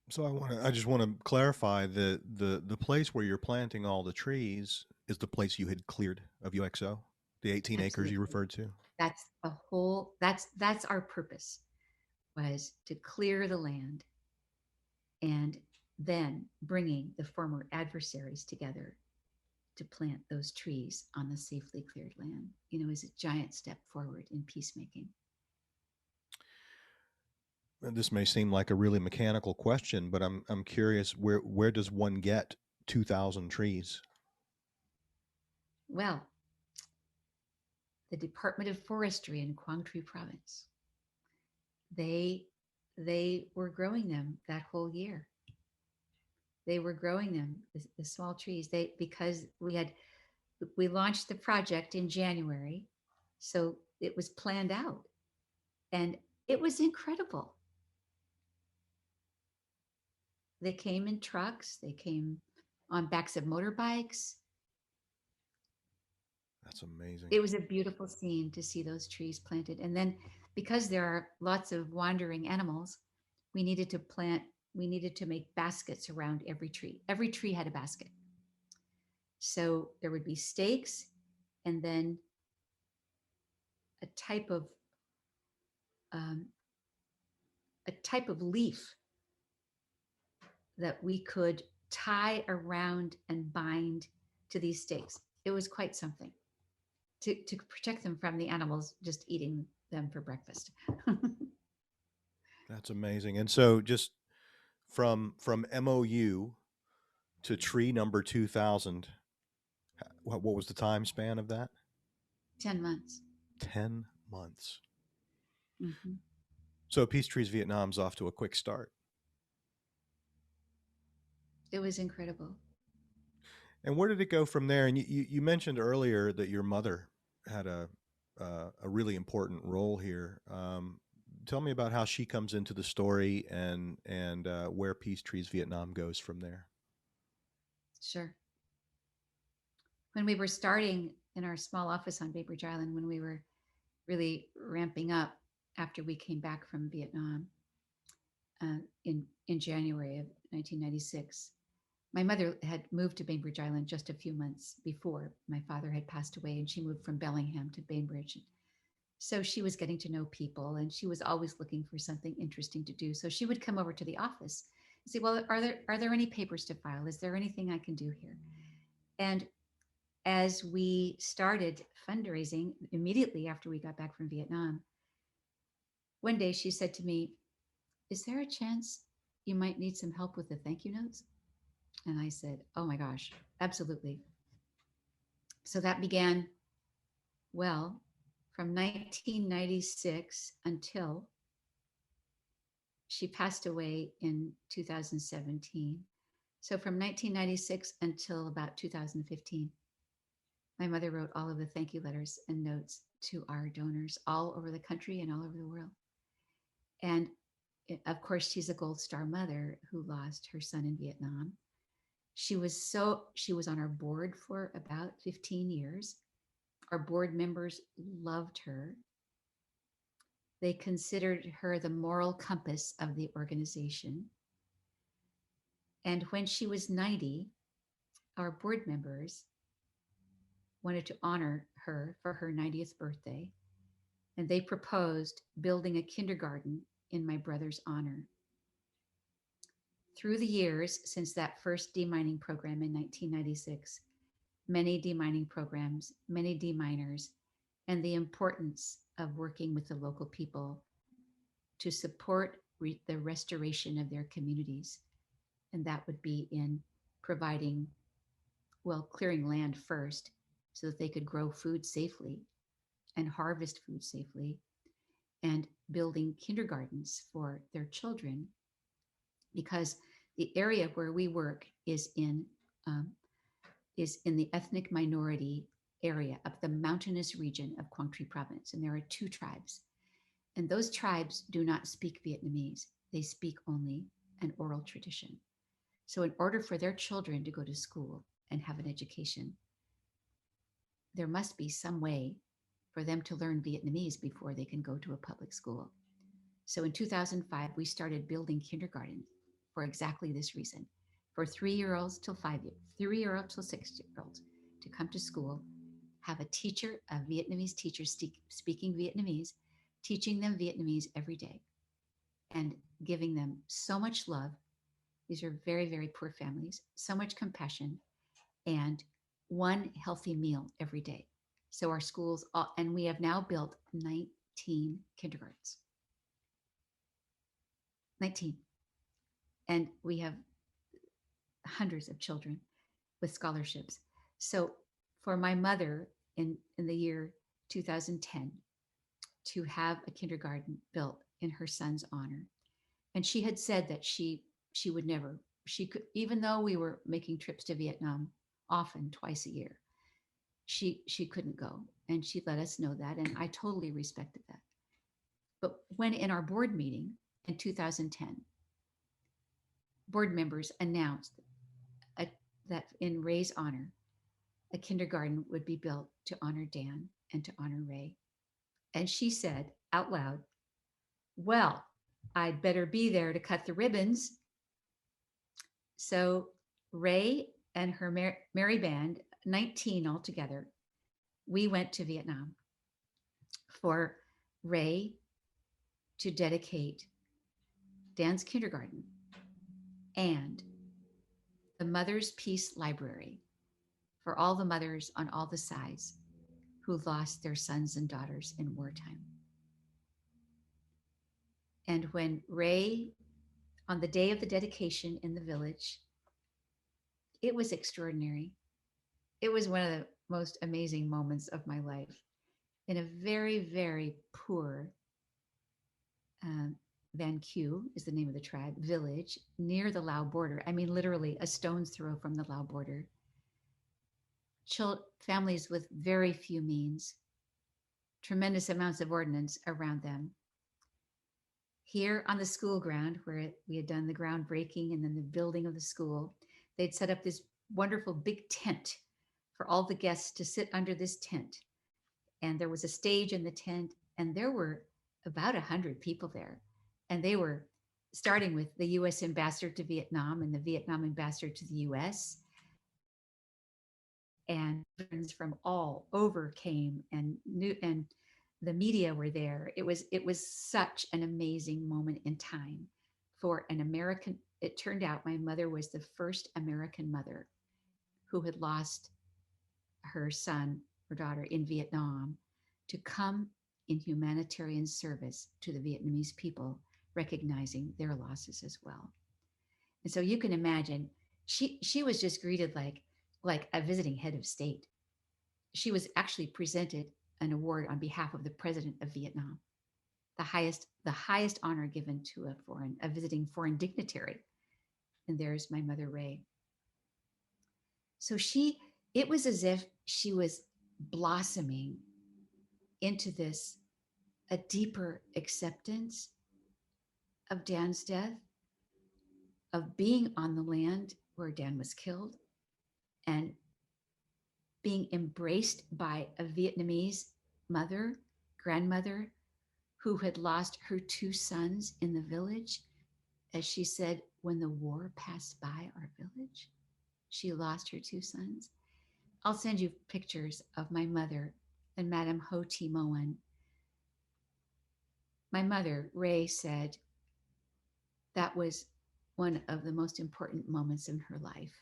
[SPEAKER 1] So I just want to clarify that the place where you're planting all the trees is the place you had cleared of UXO, the 18 acres you
[SPEAKER 2] Absolutely.
[SPEAKER 1] referred to.
[SPEAKER 2] That's our purpose. was to clear the land and then bringing the former adversaries together to plant those trees on the safely cleared land, is a giant step forward in peacemaking.
[SPEAKER 1] And this may seem like a really mechanical question, but I'm curious, where does one get 2,000 trees?
[SPEAKER 2] Well, the Department of Forestry in Quang Tri Province, they they were growing them that whole year. They were growing them, the small trees. Because we launched the project in January, so it was planned out, and it was incredible. They came in trucks. They came on backs of motorbikes.
[SPEAKER 1] That's amazing.
[SPEAKER 2] It was a beautiful scene to see those trees planted. And then, because there are lots of wandering animals, we needed to plant, we needed to make baskets around every tree. Every tree had a basket. So there would be stakes, and then a type of um, a type of leaf that we could tie around and bind to these stakes. It was quite something to protect them from the animals just eating them for breakfast.
[SPEAKER 1] That's amazing. And so, just from MOU to tree number 2,000, what was the time span of that?
[SPEAKER 2] 10 months.
[SPEAKER 1] 10 months.
[SPEAKER 2] Mm-hmm.
[SPEAKER 1] So Peace Trees Vietnam's off to a quick start.
[SPEAKER 2] It was incredible.
[SPEAKER 1] And where did it go from there? And you mentioned earlier that your mother had a really important role here. Tell me about how she comes into the story, and where Peace Trees Vietnam goes from there.
[SPEAKER 2] Sure. When we were starting in our small office on Bainbridge Island, when we were really ramping up after we came back from Vietnam in January of 1996, my mother had moved to Bainbridge Island just a few months before. My father had passed away, and she moved from Bellingham to Bainbridge. So she was getting to know people, and she was always looking for something interesting to do. So she would come over to the office and say, "Well, are there any papers to file? Is there anything I can do here?" And as we started fundraising immediately after we got back from Vietnam, one day she said to me, "Is there a chance you might need some help with the thank you notes?" And I said, "Oh my gosh, absolutely." So that began, well, from 1996 until she passed away in 2017. So from 1996 until about 2015, my mother wrote all of the thank you letters and notes to our donors all over the country and all over the world. And of course, she's a Gold Star mother who lost her son in Vietnam. She was on our board for about 15 years. Our board members loved her. They considered her the moral compass of the organization. And when she was 90, our board members wanted to honor her for her 90th birthday, and they proposed building a kindergarten in my brother's honor. Through the years since that first demining program in 1996, many demining programs, many deminers, and the importance of working with the local people to support the restoration of their communities. And that would be in providing, well, clearing land first so that they could grow food safely and harvest food safely, and building kindergartens for their children, because the area where we work is in the ethnic minority area of the mountainous region of Quang Tri Province, and there are two tribes, and those tribes do not speak Vietnamese. They speak only an oral tradition. So in order for their children to go to school and have an education, there must be some way for them to learn Vietnamese before they can go to a public school. So in 2005, we started building kindergartens for exactly this reason, for 3-year-olds till 3-year-olds till 6-year-olds to come to school, have a teacher, a Vietnamese teacher speaking Vietnamese, teaching them Vietnamese every day. and giving them so much love. These are very, very poor families, so much compassion, and one healthy meal every day. So our schools, and we have now built 19 kindergartens. 19. And we have hundreds of children with scholarships. So for my mother in the year 2010 to have a kindergarten built in her son's honor, and she had said that she would never, she could, even though we were making trips to Vietnam often twice a year, she couldn't go, and she let us know that, and I totally respected that. But when in our board meeting in 2010, board members announced that in Ray's honor, a kindergarten would be built to honor Dan and to honor Ray. And she said out loud, well, I'd better be there to cut the ribbons. So Ray and her merry band, 19 altogether, we went to Vietnam for Ray to dedicate Dan's kindergarten and the Mother's Peace Library for all the mothers on all the sides who lost their sons and daughters in wartime. And when Ray, on the day of the dedication in the village, it was extraordinary. It was one of the most amazing moments of my life in a very, very poor Van Q is the name of the tribe, village near the Lao border. I mean, literally a stone's throw from the Lao border. Families with very few means, tremendous amounts of ordinance around them. Here on the school ground, where we had done the groundbreaking and then the building of the school, they'd set up this wonderful big tent for all the guests to sit under this tent. And there was a stage in the tent, and there were about 100 people there. And they were starting with the US ambassador to Vietnam and the Vietnam ambassador to the US. And friends from all over came, and the media were there. It was such an amazing moment in time for an American. It turned out my mother was the first American mother who had lost her son or daughter in Vietnam to come in humanitarian service to the Vietnamese people, recognizing their losses as well. And so you can imagine she was just greeted like a visiting head of state. She was actually presented an award on behalf of the president of Vietnam, the highest honor given to a visiting foreign dignitary. And there's my mother, Ray. So it was as if she was blossoming into a deeper acceptance of Dan's death, of being on the land where Dan was killed, and being embraced by a Vietnamese grandmother, who had lost her two sons in the village. As she said, when the war passed by our village, she lost her two sons. I'll send you pictures of my mother and Madame Ho Thi Moen. My mother, Ray, said that was one of the most important moments in her life,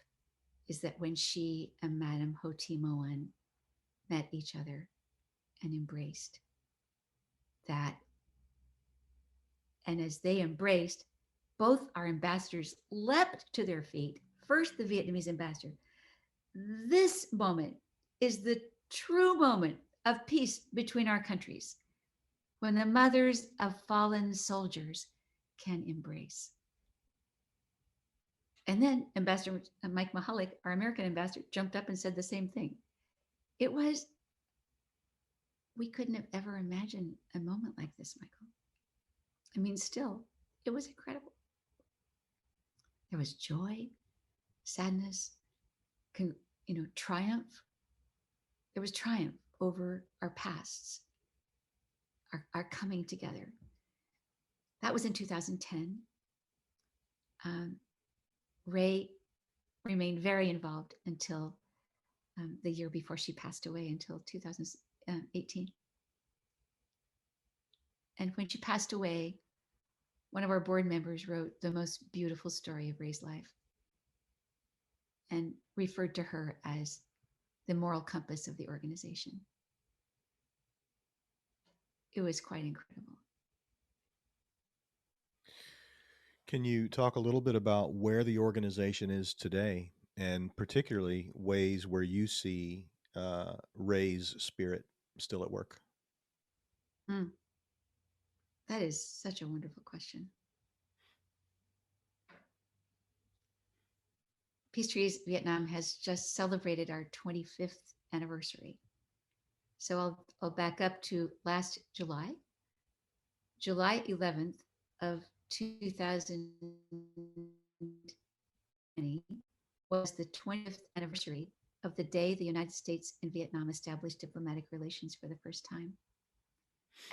[SPEAKER 2] is that when she and Madame Ho Thi Moen met each other and embraced that. And as they embraced, both our ambassadors leapt to their feet. First, the Vietnamese ambassador. This moment is the true moment of peace between our countries, when the mothers of fallen soldiers can embrace. And then Ambassador Mike Mahalik, our American ambassador, jumped up and said the same thing. We couldn't have ever imagined a moment like this, Michael. I mean, still, it was incredible. There was joy, sadness, triumph. There was triumph over our pasts, our coming together. That was in 2010. Ray remained very involved until the year before she passed away, until 2018. And when she passed away, One of our board members wrote the most beautiful story of Ray's life and referred to her as the moral compass of the organization. It was quite incredible.
[SPEAKER 1] Can you talk a little bit about where the organization is today, and particularly ways where you see Ray's spirit still at work?
[SPEAKER 2] Mm, that is such a wonderful question. Peace Trees Vietnam has just celebrated our 25th anniversary. So I'll back up to last July, July 11th of 2020 was the 20th anniversary of the day the United States and Vietnam established diplomatic relations for the first time.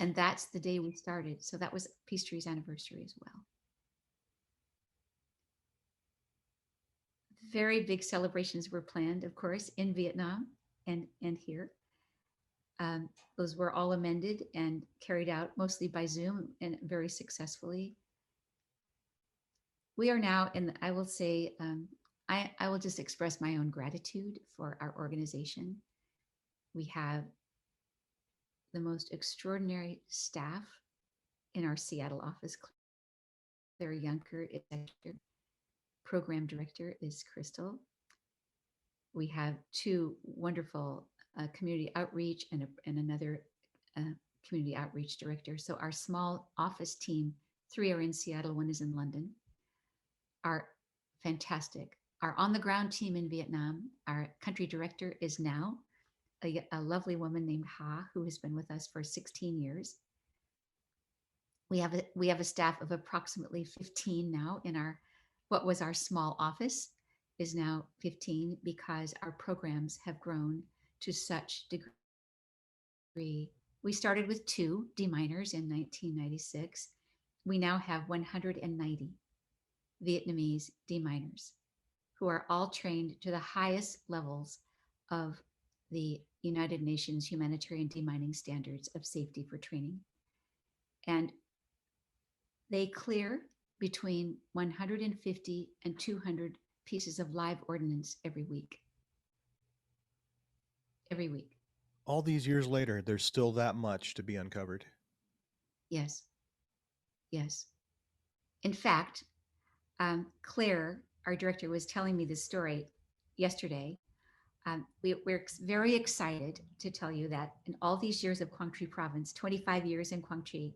[SPEAKER 2] And that's the day we started. So that was Peace Tree's anniversary as well. Very big celebrations were planned, of course, in Vietnam and here. Those were all amended and carried out mostly by Zoom and very successfully. We are now in, I will say, I will just express my own gratitude for our organization. We have the most extraordinary staff in our Seattle office. Claire Yunker is director. Program director is Crystal. We have two wonderful community outreach and another community outreach director. So our small office team, 3 are in Seattle, 1 is in London, are fantastic. Our on the ground team in Vietnam, our country director is now a lovely woman named Ha, who has been with us for 16 years. We have a staff of approximately 15 now in our, what was our small office is now 15 because our programs have grown to such degree. We started with 2 D-minors in 1996. We now have 190 Vietnamese D-minors who are all trained to the highest levels of the United Nations humanitarian demining standards of safety for training. And they clear between 150 and 200 pieces of live ordnance every week. Every week.
[SPEAKER 1] All these years later, there's still that much to be uncovered.
[SPEAKER 2] Yes. Yes. In fact, Claire, our director, was telling me this story yesterday. We're very excited to tell you that in all these years of Quang Tri province, 25 years in Quang Tri,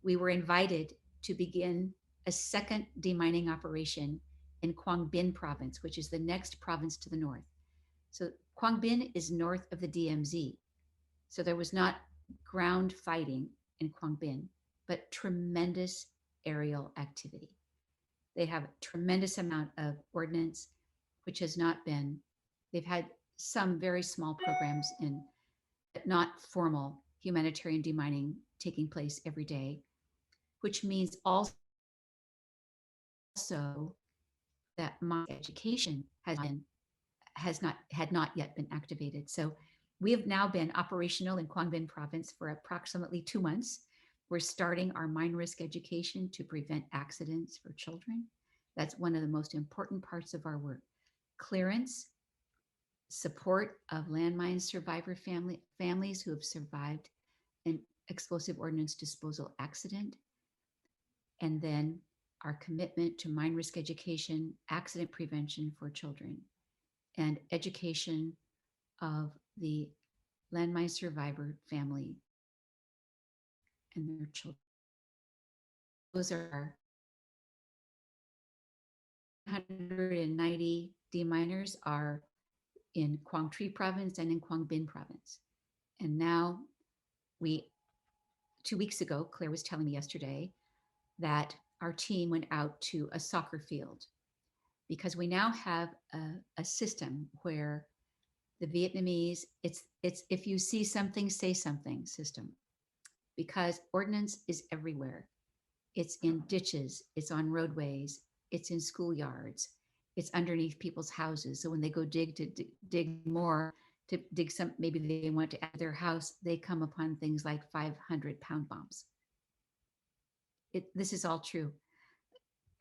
[SPEAKER 2] we were invited to begin a second demining operation in Quang Binh province, which is the next province to the north. So Quang Binh is north of the DMZ. So there was not ground fighting in Quang Binh, but tremendous aerial activity. They have a tremendous amount of ordnance, which has not been, they've had some very small programs in, but not formal humanitarian demining taking place every day, which means also that my education had not yet been activated. So we have now been operational in Quang Binh province for approximately 2 months. We're starting our mine risk education to prevent accidents for children. That's one of the most important parts of our work. Clearance, support of landmine survivor families who have survived an explosive ordnance disposal accident, and then our commitment to mine risk education, accident prevention for children, and education of the landmine survivor family and their children. Those are 190 D-miners are in Quang Tri province and in Quang Binh province. And now 2 weeks ago, Claire was telling me yesterday that our team went out to a soccer field because we now have a system where the Vietnamese, it's if you see something, say something system, because ordnance is everywhere. It's in ditches, it's on roadways, it's in schoolyards, it's underneath people's houses. So when they go dig more, to dig some, maybe they want to add their house, they come upon things like 500-pound bombs. This is all true.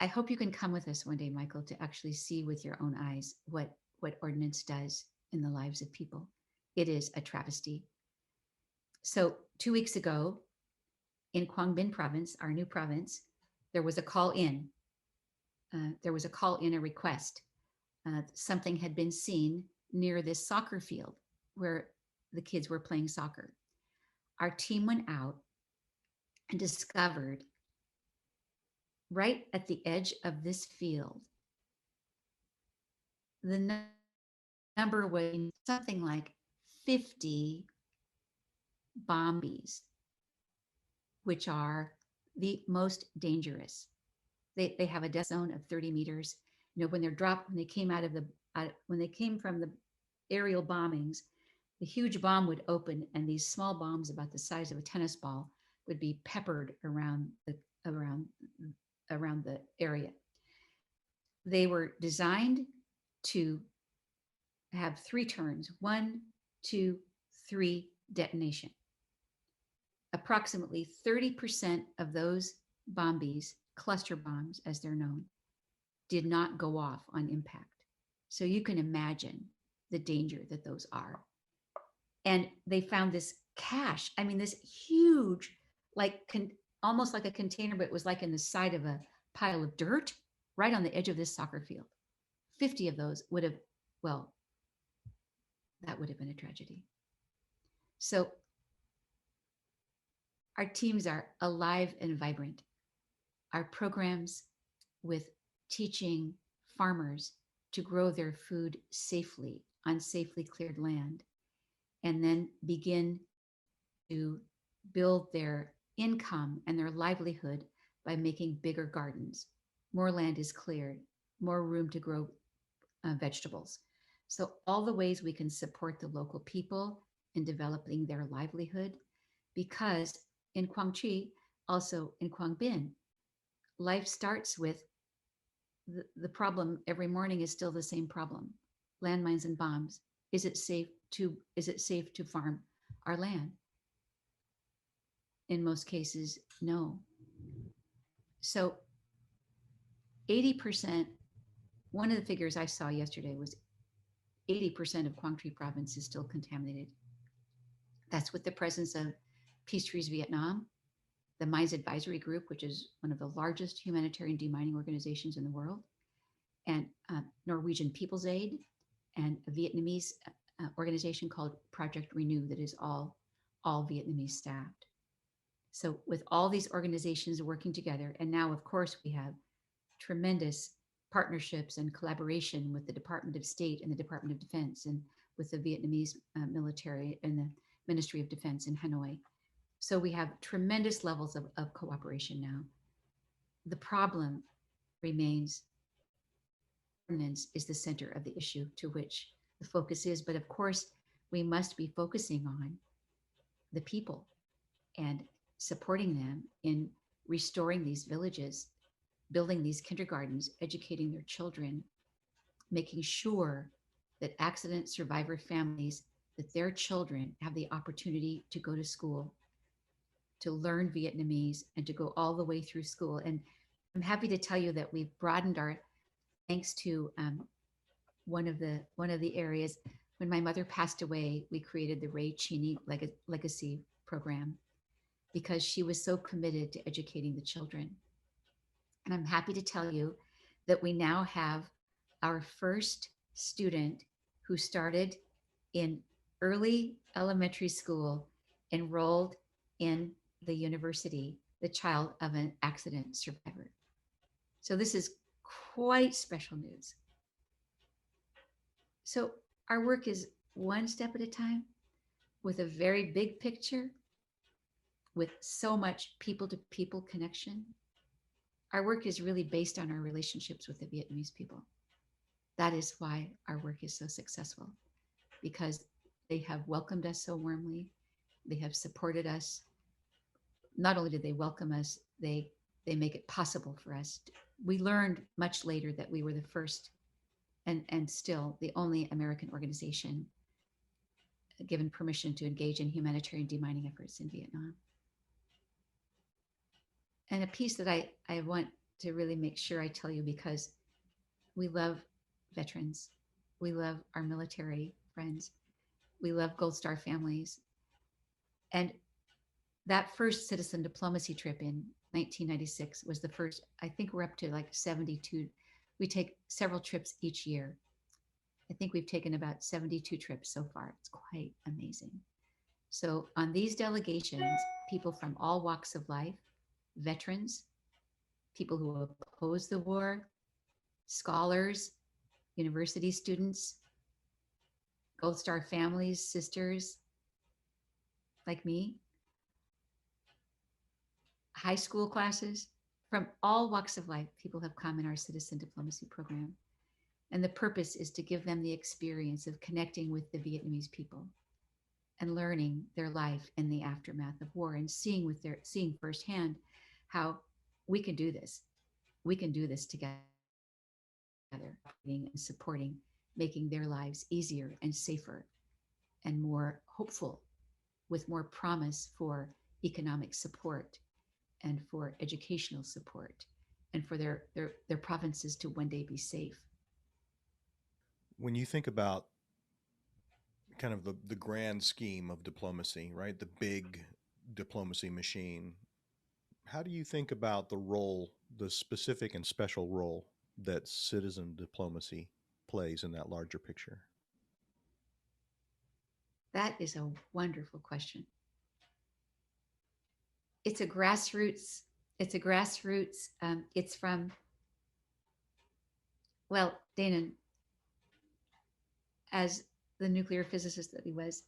[SPEAKER 2] I hope you can come with us one day, Michael, to actually see with your own eyes what ordinance does in the lives of people. It is a travesty. So 2 weeks ago in Quang Binh province, our new province, there was a call in. A request. Something had been seen near this soccer field where the kids were playing soccer. Our team went out and discovered right at the edge of this field, the number was something like 50 bombies, which are the most dangerous. They have a death zone of 30 meters. You know, when they came from the aerial bombings, the huge bomb would open, and these small bombs about the size of a tennis ball would be peppered around the area. They were designed to have 3 turns: 1, 2, 3, detonation. Approximately 30% of those bombies, cluster bombs as they're known, did not go off on impact. So you can imagine the danger that those are. And they found this cache. I mean, this huge, almost like a container, but it was like in the side of a pile of dirt right on the edge of this soccer field. 50 of those would have, well, that would have been a tragedy. So our teams are alive and vibrant. Our programs with teaching farmers to grow their food safely on safely cleared land, and then begin to build their income and their livelihood by making bigger gardens. More land is cleared, more room to grow vegetables. So all the ways we can support the local people in developing their livelihood, because in Quang Tri, also in Quang Binh, life starts with the problem every morning is still the same problem: landmines and bombs. Is it safe to farm our land? In most cases, no. So 80%, one of the figures I saw yesterday was 80% of Quang Tri province is still contaminated. That's with the presence of Peace Trees Vietnam, the Mines Advisory Group, which is one of the largest humanitarian demining organizations in the world, and Norwegian People's Aid, and a Vietnamese organization called Project Renew that is all Vietnamese staffed. So with all these organizations working together, and now of course we have tremendous partnerships and collaboration with the Department of State and the Department of Defense, and with the Vietnamese military and the Ministry of Defense in Hanoi. So we have tremendous levels of cooperation now. The problem remains ordinance is the center of the issue to which the focus is. But of course, we must be focusing on the people and supporting them in restoring these villages, building these kindergartens, educating their children, making sure that accident survivor families, that their children have the opportunity to go to school, to learn Vietnamese, and to go all the way through school. And I'm happy to tell you that we've broadened our, thanks to one of the areas. When my mother passed away, we created the Cheney Legacy Program because she was so committed to educating the children. And I'm happy to tell you that we now have our first student who started in early elementary school enrolled in the university, the child of an accident survivor. So this is quite special news. So our work is one step at a time, with a very big picture, with so much people-to-people connection. Our work is really based on our relationships with the Vietnamese people. That is why our work is so successful, because they have welcomed us so warmly. They have supported us. Not only did they welcome us, they make it possible for us. We learned much later that we were the first and still the only American organization given permission to engage in humanitarian demining efforts in Vietnam. And a piece that I want to really make sure I tell you, because we love veterans, we love our military friends, we love Gold Star families. And that first citizen diplomacy trip in 1996 was the first. I think we're up to like 72. We take several trips each year. I think we've taken about 72 trips so far. It's quite amazing. So on these delegations, people from all walks of life, veterans, people who oppose the war, scholars, university students, Gold Star families, sisters like me, high school classes, from all walks of life, people have come in our citizen diplomacy program. And the purpose is to give them the experience of connecting with the Vietnamese people and learning their life in the aftermath of war, and seeing firsthand how we can do this. We can do this together, and supporting, making their lives easier and safer and more hopeful, with more promise for economic support and for educational support, and for their provinces to one day be safe.
[SPEAKER 1] When you think about kind of the grand scheme of diplomacy, right? The big diplomacy machine. How do you think about the role, the specific and special role that citizen diplomacy plays in that larger picture?
[SPEAKER 2] That is a wonderful question. It's a grassroots. It's a grassroots. It's from, well, Danon, as the nuclear physicist that he was,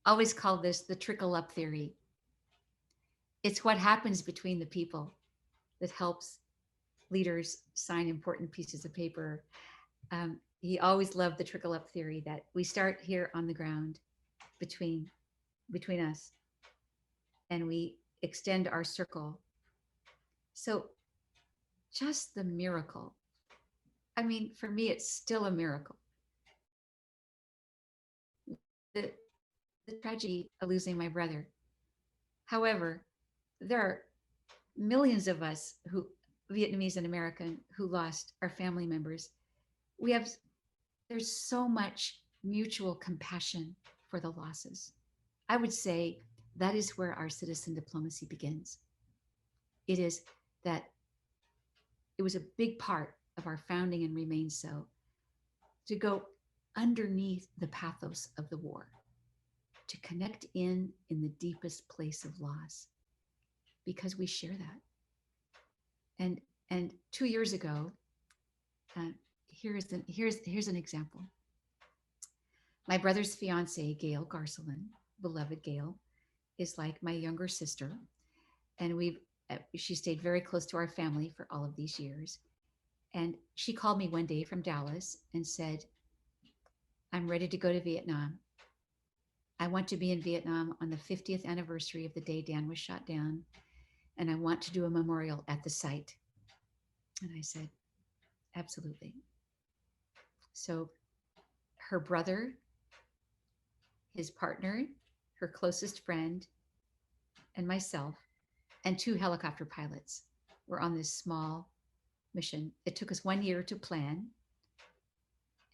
[SPEAKER 2] always called this the trickle up theory. It's what happens between the people that helps leaders sign important pieces of paper. He always loved the trickle up theory, that we start here on the ground between us, and we extend our circle. So just the miracle. I mean, for me, it's still a miracle. The, the tragedy of losing my brother. However, there are millions of us who, Vietnamese and American, who lost our family members. We have, there's so much mutual compassion for the losses. I would say that is where our citizen diplomacy begins. It is that it was a big part of our founding and remains so, to go underneath the pathos of the war, to connect in the deepest place of loss, because we share that. And 2 years ago, here's an example. My brother's fiance, Gail Garcelin, beloved Gail, is like my younger sister, and she stayed very close to our family for all of these years. And she called me one day from Dallas and said, "I'm ready to go to Vietnam. I want to be in Vietnam on the 50th anniversary of the day Dan was shot down, and I want to do a memorial at the site." And I said, "Absolutely." So her brother, his partner, her closest friend, and myself, and 2 helicopter pilots were on this small mission. It took us 1 year to plan.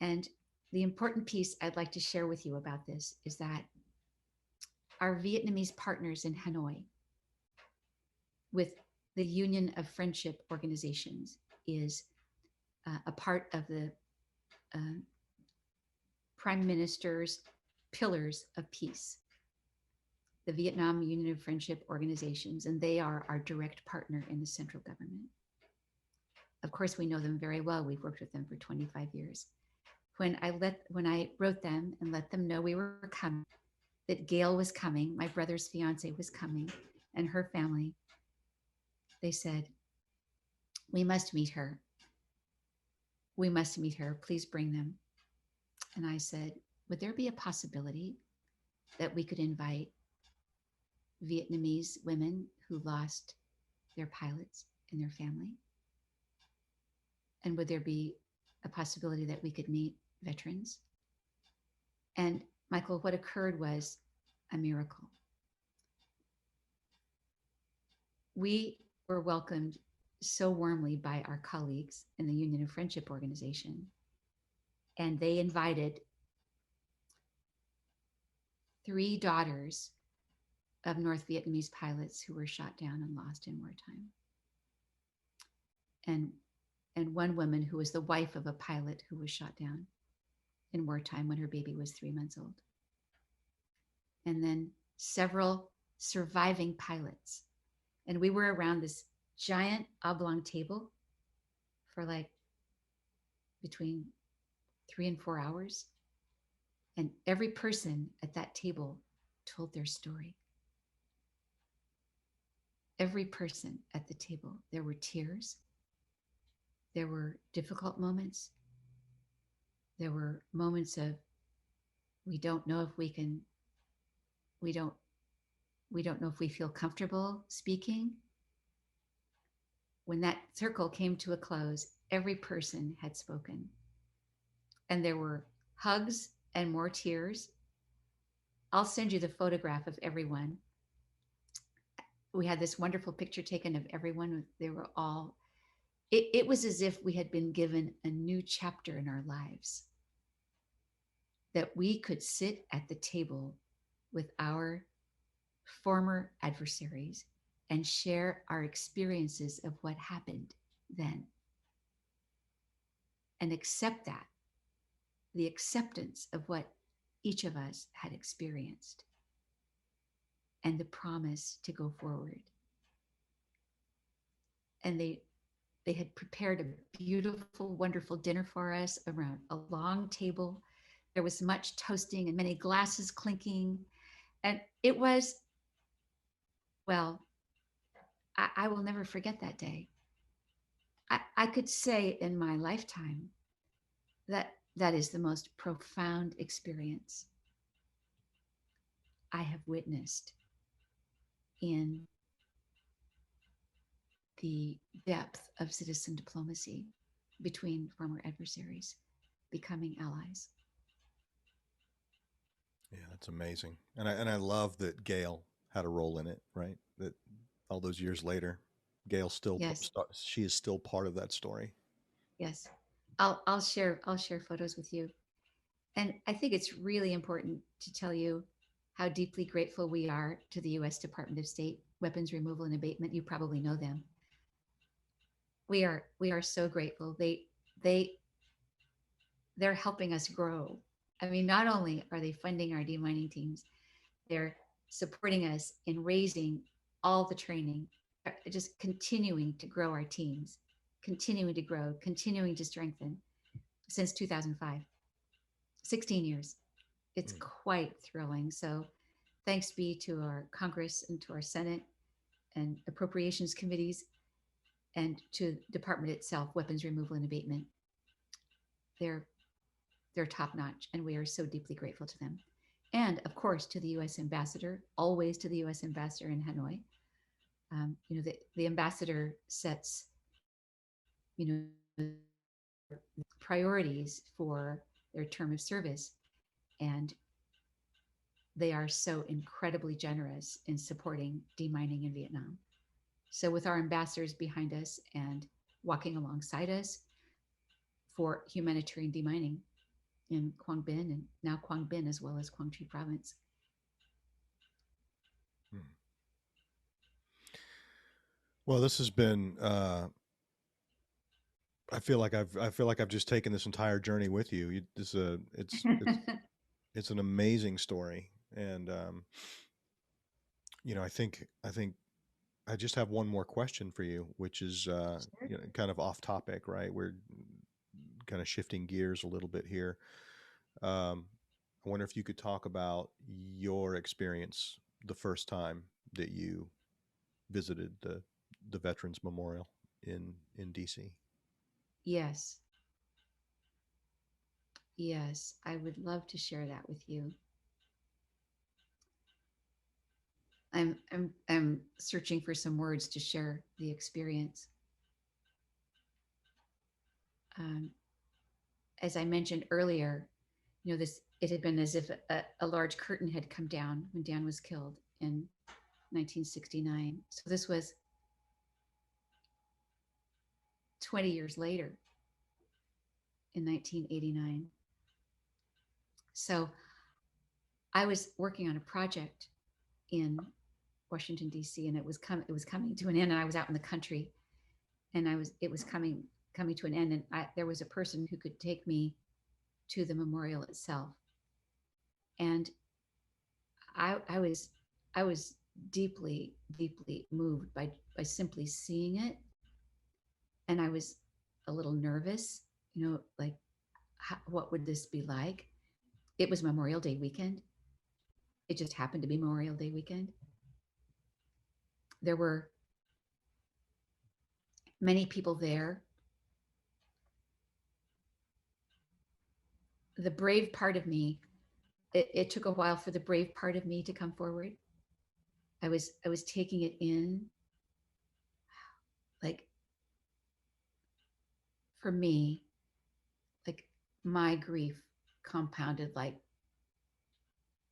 [SPEAKER 2] And the important piece I'd like to share with you about this is that our Vietnamese partners in Hanoi, with the Union of Friendship Organizations, is a part of the Prime Minister's pillars of peace, the Vietnam Union of Friendship Organizations, and they are our direct partner in the central government. Of course, we know them very well. We've worked with them for 25 years. When I wrote them and let them know we were coming, that Gail was coming, my brother's fiance was coming, and her family, they said, "We must meet her. We must meet her. Please bring them." And I said, "Would there be a possibility that we could invite Vietnamese women who lost their pilots and their family? And would there be a possibility that we could meet veterans?" And Michael, what occurred was a miracle. We were welcomed so warmly by our colleagues in the Union of Friendship Organization. And they invited 3 daughters of North Vietnamese pilots who were shot down and lost in wartime. And one woman who was the wife of a pilot who was shot down in wartime when her baby was 3 months old. And then several surviving pilots. And we were around this giant oblong table for like between 3 and 4 hours. And every person at that table told their story. Every person at the table. There were tears. There were difficult moments. There were moments of, we don't know if we can, we don't know if we feel comfortable speaking. When that circle came to a close, every person had spoken. And there were hugs and more tears. I'll send you the photograph of everyone. We had this wonderful picture taken of everyone. They were all, it was as if we had been given a new chapter in our lives, that we could sit at the table with our former adversaries and share our experiences of what happened then and accept that, the acceptance of what each of us had experienced and the promise to go forward. And they had prepared a beautiful, wonderful dinner for us around a long table. There was much toasting and many glasses clinking. And it was, well, I will never forget that day. I could say in my lifetime that that is the most profound experience I have witnessed in the depth of citizen diplomacy between former adversaries becoming allies.
[SPEAKER 1] Yeah, that's amazing. And I love that Gail had a role in it, right? That all those years later, Gail still
[SPEAKER 2] Yes,
[SPEAKER 1] she is still part of that story.
[SPEAKER 2] yes. I'll share photos with you. And I think it's really important to tell you how deeply grateful we are to the US Department of State Weapons Removal and Abatement. You probably know them. We are so grateful. They they're helping us grow. I mean, not only are they funding our demining teams, they're supporting us in raising all the training, just continuing to grow our teams, continuing to grow, continuing to strengthen since 2005, 16 years. It's quite thrilling. So thanks be to our Congress and to our Senate and appropriations committees and to the department itself, weapons removal and abatement. They're top notch, and we are so deeply grateful to them. And of course, to the U.S. ambassador, always to the U.S. ambassador in Hanoi. The ambassador sets, priorities for their term of service, and they are so incredibly generous in supporting demining in Vietnam. So with our ambassadors behind us and walking alongside us for humanitarian demining in Quang Binh and now Quang Binh as well as Quang Tri province.
[SPEAKER 1] Well, this has been I feel like I've just taken this entire journey with you. It's an amazing story, and I think I just have one more question for you, which is kind of off topic, right? We're kind of shifting gears a little bit here. I wonder if you could talk about your experience the first time that you visited the Veterans Memorial in DC.
[SPEAKER 2] Yes. Yes, I would love to share that with you. I'm searching for some words to share the experience. Um, as I mentioned earlier, it had been as if a large curtain had come down when Dan was killed in 1969. So this was 20 years later in 1989. So I was working on a project in Washington, D.C., and it was coming to an end, and I was out in the country, and it was coming to an end, and there was a person who could take me to the memorial itself. And I was deeply, deeply moved by simply seeing it. And I was a little nervous, like, what would this be like? It was Memorial Day weekend. It just happened to be Memorial Day weekend. There were many people there. The brave part of me, it took a while for the brave part of me to come forward. I was taking it in. Like, for me, like, my grief compounded like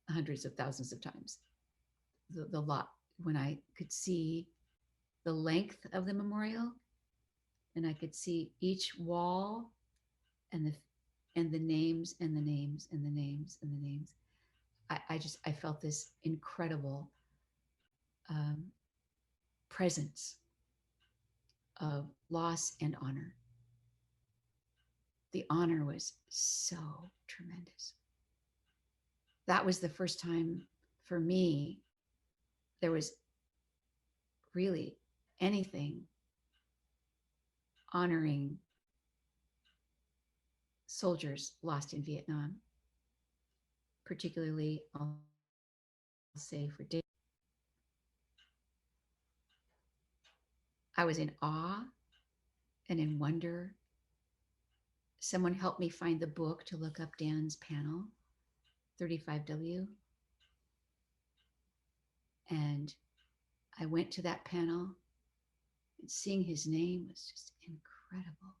[SPEAKER 2] hundreds of thousands of times. The lot, when I could see the length of the memorial, and I could see each wall, and the names and the names and the names and the names. I felt this incredible presence of loss and honor. The honor was so tremendous. That was the first time for me there was really anything honoring soldiers lost in Vietnam, particularly, I'll say, for Dave. I was in awe and in wonder. Someone helped me find the book to look up Dan's panel, 35W. And I went to that panel, and seeing his name was just incredible.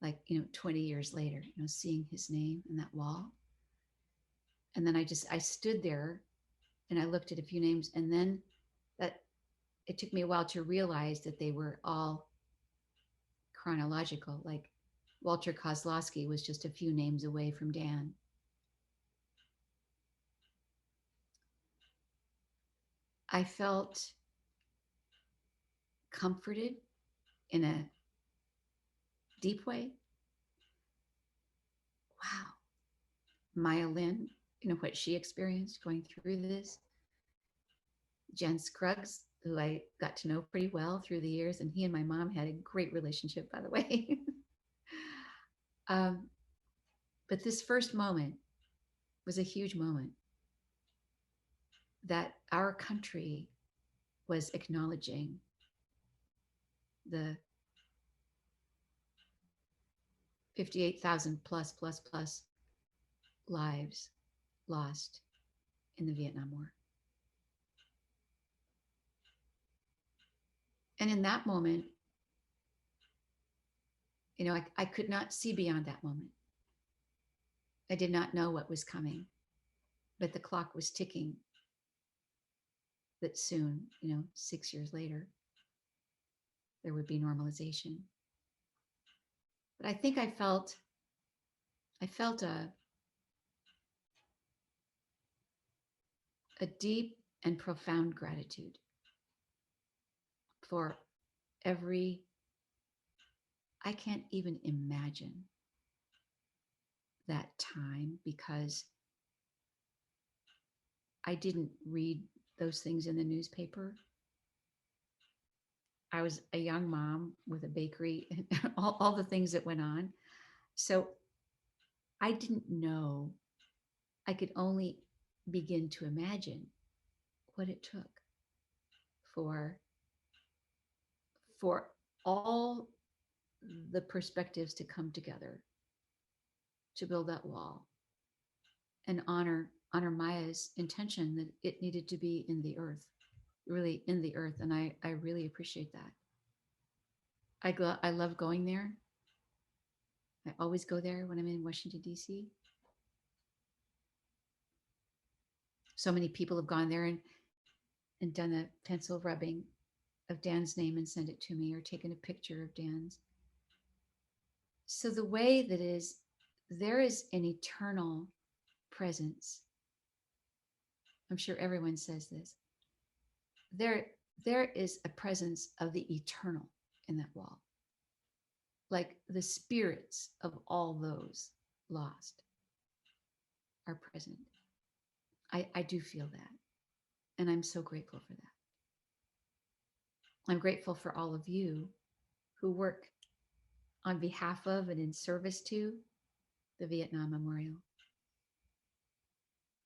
[SPEAKER 2] Like, 20 years later, seeing his name in that wall. And then I stood there and I looked at a few names, and then it took me a while to realize that they were all chronological. Like, Walter Kozlowski was just a few names away from Dan. I felt comforted in a deep way. Wow. Maya Lynn, what she experienced going through this. Jen Scruggs, who I got to know pretty well through the years, and he and my mom had a great relationship, by the way. But this first moment was a huge moment, that our country was acknowledging the 58,000 plus lives lost in the Vietnam War. And in that moment, I could not see beyond that moment. I did not know what was coming, but the clock was ticking. That soon, 6 years later, there would be normalization. But I think I felt a deep and profound gratitude for I can't even imagine that time, because I didn't read those things in the newspaper. I was a young mom with a bakery and all the things that went on. So I didn't know. I could only begin to imagine what it took for all the perspectives to come together to build that wall and honor Maya's intention that it needed to be in the earth, really in the earth. And I really appreciate that. I love going there. I always go there when I'm in Washington, D.C. So many people have gone there and done a pencil rubbing of Dan's name and sent it to me, or taken a picture of Dan's. So the way that is, there is an eternal presence. I'm sure everyone says this. There is a presence of the eternal in that wall. Like the spirits of all those lost are present. I do feel that. And I'm so grateful for that. I'm grateful for all of you who work on behalf of and in service to the Vietnam Memorial,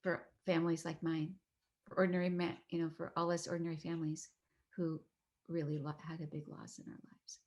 [SPEAKER 2] for families like mine, for for all us ordinary families who really had a big loss in our lives.